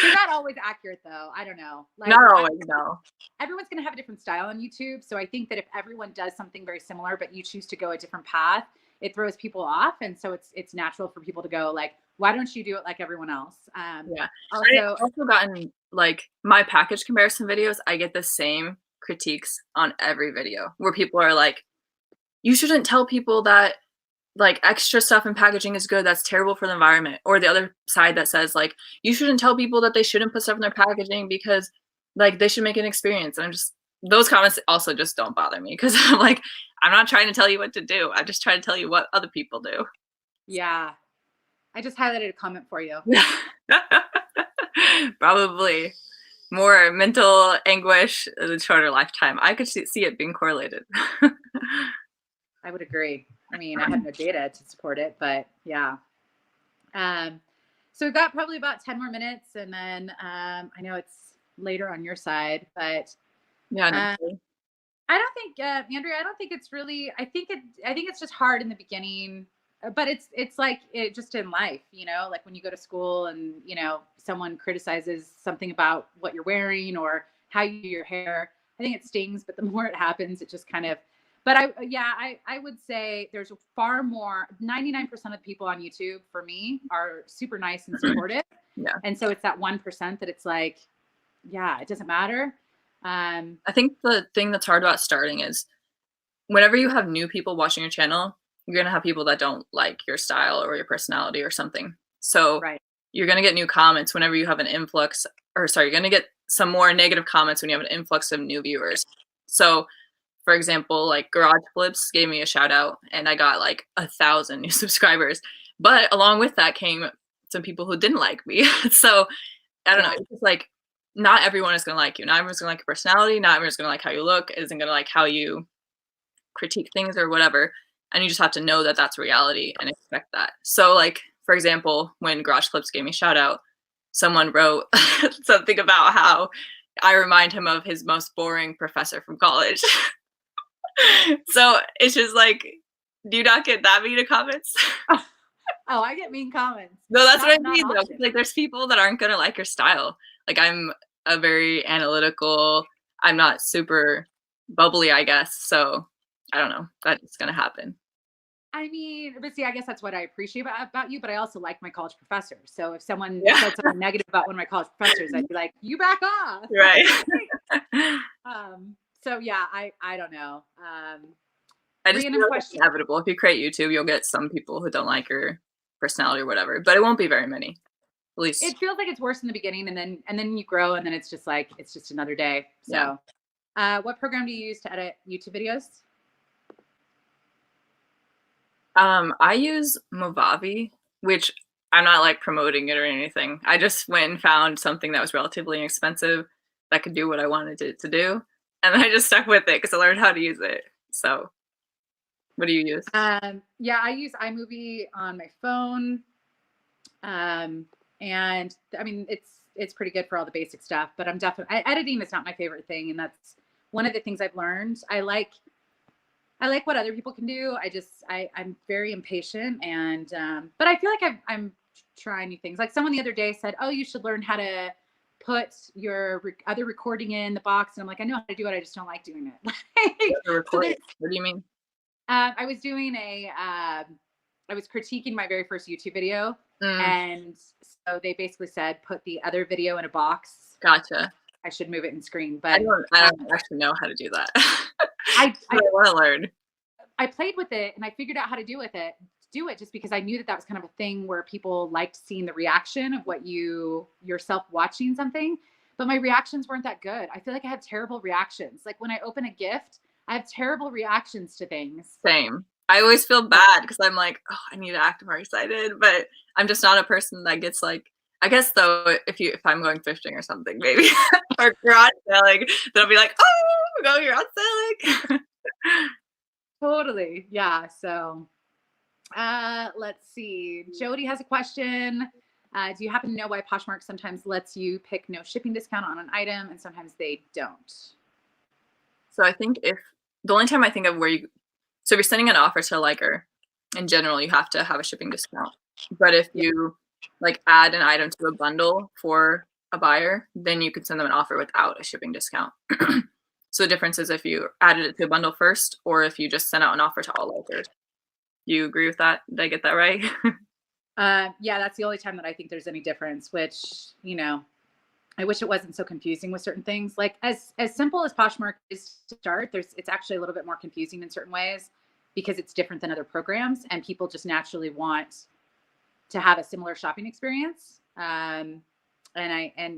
They're not always accurate though. I don't know. Like, not always, no. Everyone's going to have a different style on YouTube. So I think that if everyone does something very similar, but you choose to go a different path, it throws people off. And so it's natural for people to go like, why don't you do it like everyone else? Yeah. I've also gotten like my package comparison videos. I get the same critiques on every video where people are like, you shouldn't tell people that like extra stuff in packaging is good. That's terrible for the environment. Or the other side that says like, you shouldn't tell people that they shouldn't put stuff in their packaging because like they should make an experience. And those comments also just don't bother me because I'm like, I'm not trying to tell you what to do. I'm just trying to tell you what other people do. Yeah. I just highlighted a comment for you. Probably more mental anguish the shorter lifetime. I could see it being correlated. I would agree. I mean, I have no data to support it, but yeah. So we've got probably about 10 more minutes, and then I know it's later on your side, but yeah. I don't think, Andrea, I don't think it's really. I think it's just hard in the beginning, but it's like it just in life, like when you go to school and someone criticizes something about what you're wearing or how you do your hair. I think it stings, but the more it happens, it just kind of. But I would say there's far more, 99% of people on YouTube for me are super nice and supportive. Yeah. And so it's that 1% that it's like, yeah, it doesn't matter. I think the thing that's hard about starting is whenever you have new people watching your channel, you're going to have people that don't like your style or your personality or something. So you're going to get new comments whenever you have an influx, or sorry, you're going to get some more negative comments when you have an influx of new viewers. So for example, like Garage Flips gave me a shout out and I got like 1,000 new subscribers. But along with that came some people who didn't like me. So I don't know. It's just like not everyone is going to like you. Not everyone's going to like your personality. Not everyone's going to like how you look. Isn't going to like how you critique things or whatever. And you just have to know that that's reality and expect that. So like, for example, when Garage Flips gave me a shout out, someone wrote something about how I remind him of his most boring professor from college. So it's just like, do you not get that mean comments? Oh, I get mean comments. No, that's what I mean though. Like there's people that aren't gonna like your style. Like I'm a very analytical, I'm not super bubbly, I guess. So I don't know. That's gonna happen. I mean, but see, I guess that's what I appreciate about you, but I also like my college professors. So if someone said something negative about one of my college professors, I'd be like, you back off. Right. So yeah, I don't know. I just feel like it's inevitable. If you create YouTube, you'll get some people who don't like your personality or whatever, but it won't be very many. At least it feels like it's worse in the beginning, and then you grow, and then it's just like, it's just another day. So, what program do you use to edit YouTube videos? I use Movavi, which I'm not like promoting it or anything. I just went and found something that was relatively inexpensive that could do what I wanted it to do. And then I just stuck with it because I learned how to use it. So what do you use? Yeah, I use iMovie on my phone. And I mean, it's pretty good for all the basic stuff, but I'm definitely, editing is not my favorite thing. And that's one of the things I've learned. I like what other people can do. I'm very impatient, and, but I feel like I'm trying new things. Like someone the other day said, oh, you should learn how to put your other recording in the box. And I'm like, I know how to do it. I just don't like doing it. What do you mean? I was doing I was critiquing my very first YouTube video. And so they basically said, put the other video in a box. Gotcha. I should move it in screen, but I don't actually know how to do that. I want to learn. I played with it and I figured out how to do it just because I knew that was kind of a thing where people liked seeing the reaction of what yourself watching something, but my reactions weren't that good. I feel like I have terrible reactions. Like when I open a gift, I have terrible reactions to things. Same. I always feel bad because I'm like, oh, I need to act more excited, but I'm just not a person that gets like, I guess though, if I'm going thrifting or something, maybe, or garage selling, then I'll be like, oh, go garage selling. Totally. Yeah. So, let's see. Jody has a question. Do you happen to know why Poshmark sometimes lets you pick no shipping discount on an item and sometimes they don't? So I think the only time I think of so if you're sending an offer to a liker, in general, you have to have a shipping discount. But if you like add an item to a bundle for a buyer, then you could send them an offer without a shipping discount. So the difference is if you added it to a bundle first, or if you just sent out an offer to all likers. You agree with that? Did I get that right? Yeah, that's the only time that I think there's any difference, which, I wish it wasn't so confusing with certain things. Like as simple as Poshmark is to start, it's actually a little bit more confusing in certain ways because it's different than other programs and people just naturally want to have a similar shopping experience. And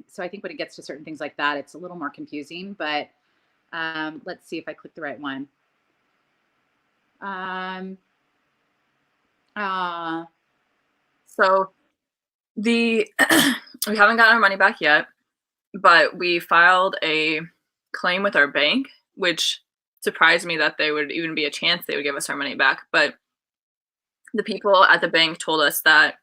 so I think when it gets to certain things like that, it's a little more confusing, but let's see if I click the right one. So we haven't gotten our money back yet, but we filed a claim with our bank, which surprised me that there would even be a chance they would give us our money back. But the people at the bank told us that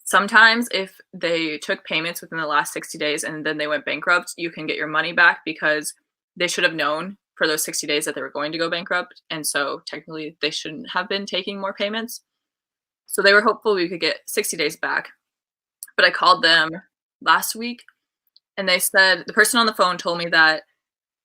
sometimes if they took payments within the last 60 days and then they went bankrupt, you can get your money back because they should have known for those 60 days that they were going to go bankrupt. And so technically they shouldn't have been taking more payments. So they were hopeful we could get 60 days back. But I called them last week and they said, the person on the phone told me that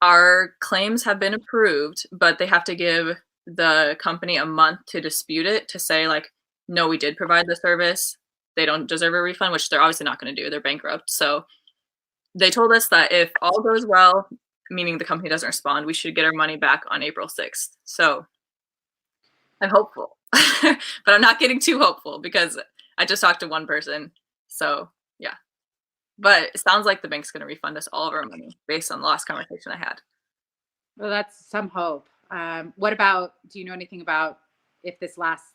our claims have been approved, but they have to give the company a month to dispute it, to say like, no, we did provide the service. They don't deserve a refund, which they're obviously not going to do. They're bankrupt. So they told us that if all goes well, meaning the company doesn't respond, we should get our money back on April 6th. So I'm hopeful, but I'm not getting too hopeful because I just talked to one person. So yeah, but it sounds like the bank's going to refund us all of our money based on the last conversation I had. Well, that's some hope. What about, do you know anything about if this lasts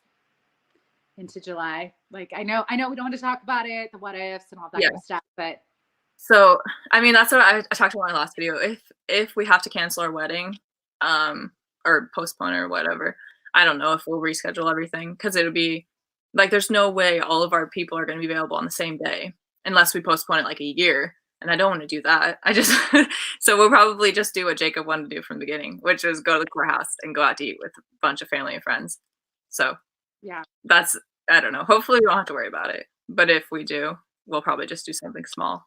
into July? Like, I know we don't want to talk about it, the what ifs and all that kind of stuff, but. So, I mean, that's what I talked about in my last video. If we have to cancel our wedding, or postpone or whatever, I don't know if we'll reschedule everything because it'll be like, there's no way all of our people are going to be available on the same day unless we postpone it like a year. And I don't want to do that. So we'll probably just do what Jacob wanted to do from the beginning, which is go to the courthouse and go out to eat with a bunch of family and friends. So yeah, I don't know. Hopefully we don't have to worry about it. But if we do, we'll probably just do something small.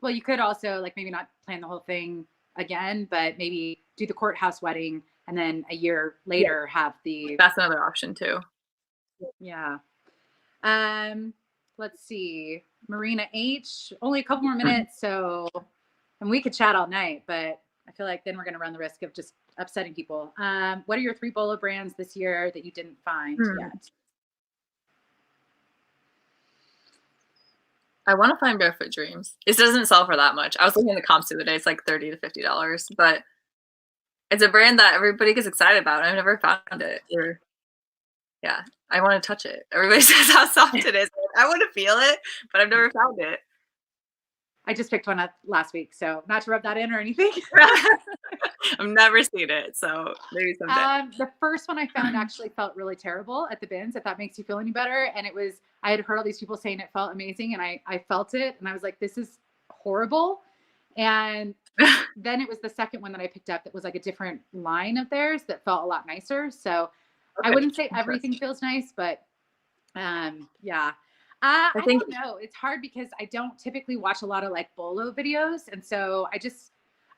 Well, you could also like maybe not plan the whole thing again, but maybe do the courthouse wedding and then a year later have the. That's another option too. Yeah. Let's see. Marina H, only a couple more minutes. So, and we could chat all night, but I feel like then we're going to run the risk of just upsetting people. What are your 3 Bolo brands this year that you didn't find yet? I want to find Barefoot Dreams. It doesn't sell for that much. I was looking at the comps the other day. It's like $30 to $50, but it's a brand that everybody gets excited about. I've never found it. Yeah, I want to touch it. Everybody says how soft it is. I want to feel it, but I've never found it. I just picked one up last week, so not to rub that in or anything. I've never seen it, so maybe someday. The first one I found actually felt really terrible at the bins, if that makes you feel any better. And it was, I had heard all these people saying it felt amazing, and I felt it, and I was like, this is horrible. And then it was the second one that I picked up that was like a different line of theirs that felt a lot nicer. So okay. I wouldn't say everything feels nice, but yeah. I don't know. It's hard because I don't typically watch a lot of like bolo videos. And so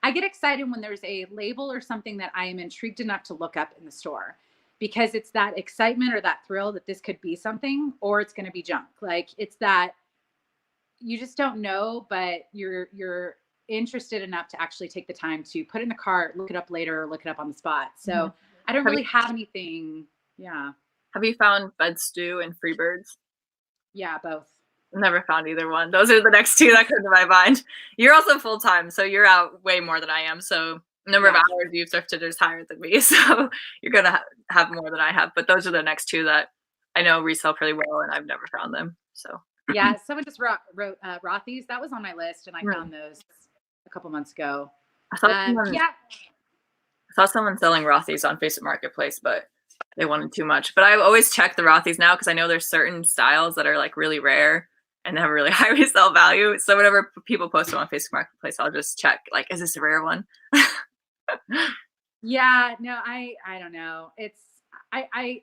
I get excited when there's a label or something that I am intrigued enough to look up in the store, because it's that excitement or that thrill that this could be something or it's going to be junk. Like it's that you just don't know, but you're interested enough to actually take the time to put it in the cart, look it up later, or look it up on the spot. So I don't really have anything. Yeah. Have you found Bed Stew and Freebirds? Yeah, both. Never found either one. Those are the next two that come to my mind. You're also full time, so you're out way more than I am. So number of hours you've thrifted is higher than me. So you're gonna have more than I have. But those are the next two that I know resell pretty well, and I've never found them. So yeah, someone just wrote Rothy's. That was on my list, and I found those a couple months ago. I saw someone selling Rothy's on Facebook Marketplace, but they wanted too much. But I always check the Rothy's now because I know there's certain styles that are like really rare and have really high resale value. So whenever people post them on Facebook Marketplace, I'll just check, like, is this a rare one? Yeah, no, I don't know. It's I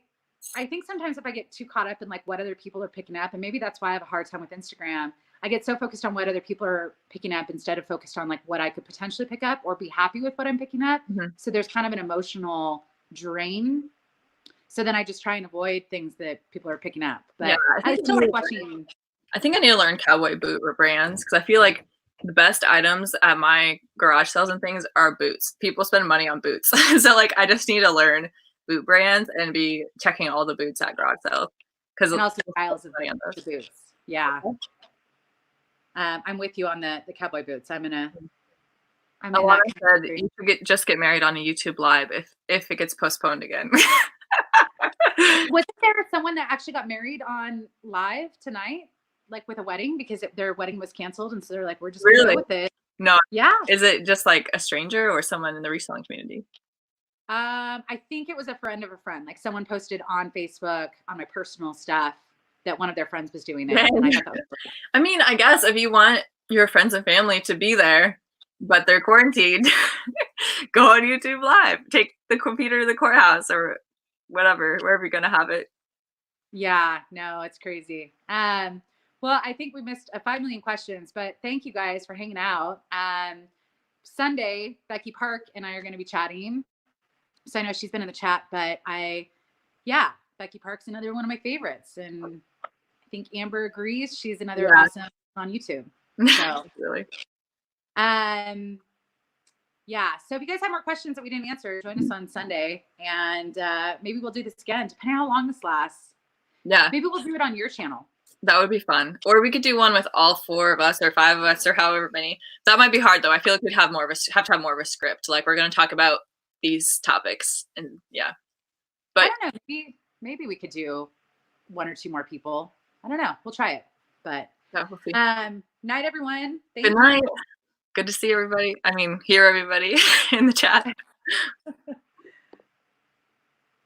think sometimes if I get too caught up in like what other people are picking up, and maybe that's why I have a hard time with Instagram, I get so focused on what other people are picking up instead of focused on like what I could potentially pick up or be happy with what I'm picking up. So there's kind of an emotional drain. So then I just try and avoid things that people are picking up. But yeah, I still like watching. I think I need to learn cowboy boot or brands, because I feel like the best items at my garage sales and things are boots. People spend money on boots. So like I just need to learn boot brands and be checking all the boots at garage sales. And also styles of the boots. Yeah. I'm with you on the cowboy boots. Alana said you should just get married on a YouTube live if it gets postponed again. Wasn't there someone that actually got married on live tonight, like with a wedding, because their wedding was canceled, and so they're like, we're just gonna go with it? No. Yeah. Is it just like a stranger or someone in the reselling community? I think it was a friend of a friend. Like someone posted on Facebook on my personal stuff that one of their friends was doing it. And I thought that was cool. I mean, I guess if you want your friends and family to be there, but they're quarantined, go on YouTube Live. Take the computer to the courthouse or whatever, wherever you're gonna have it. Yeah, no, it's crazy. Well, I think we missed 5 million questions, but thank you guys for hanging out. Sunday, Becky Park and I are going to be chatting. So I know she's been in the chat, but Becky Park's another one of my favorites, and I think Amber agrees. She's another awesome on YouTube. So really. Yeah. So if you guys have more questions that we didn't answer, join us on Sunday, and maybe we'll do this again, depending on how long this lasts. Yeah. Maybe we'll do it on your channel. That would be fun. Or we could do one with all 4 of us or 5 of us or however many. That might be hard though. I feel like we'd have to have more of a script. Like we're going to talk about these topics, and But I don't know. Maybe we could do 1 or 2 more people. I don't know. We'll try it. But we'll see. Night, everyone. Good night. Good to see everybody. I mean, hear everybody in the chat.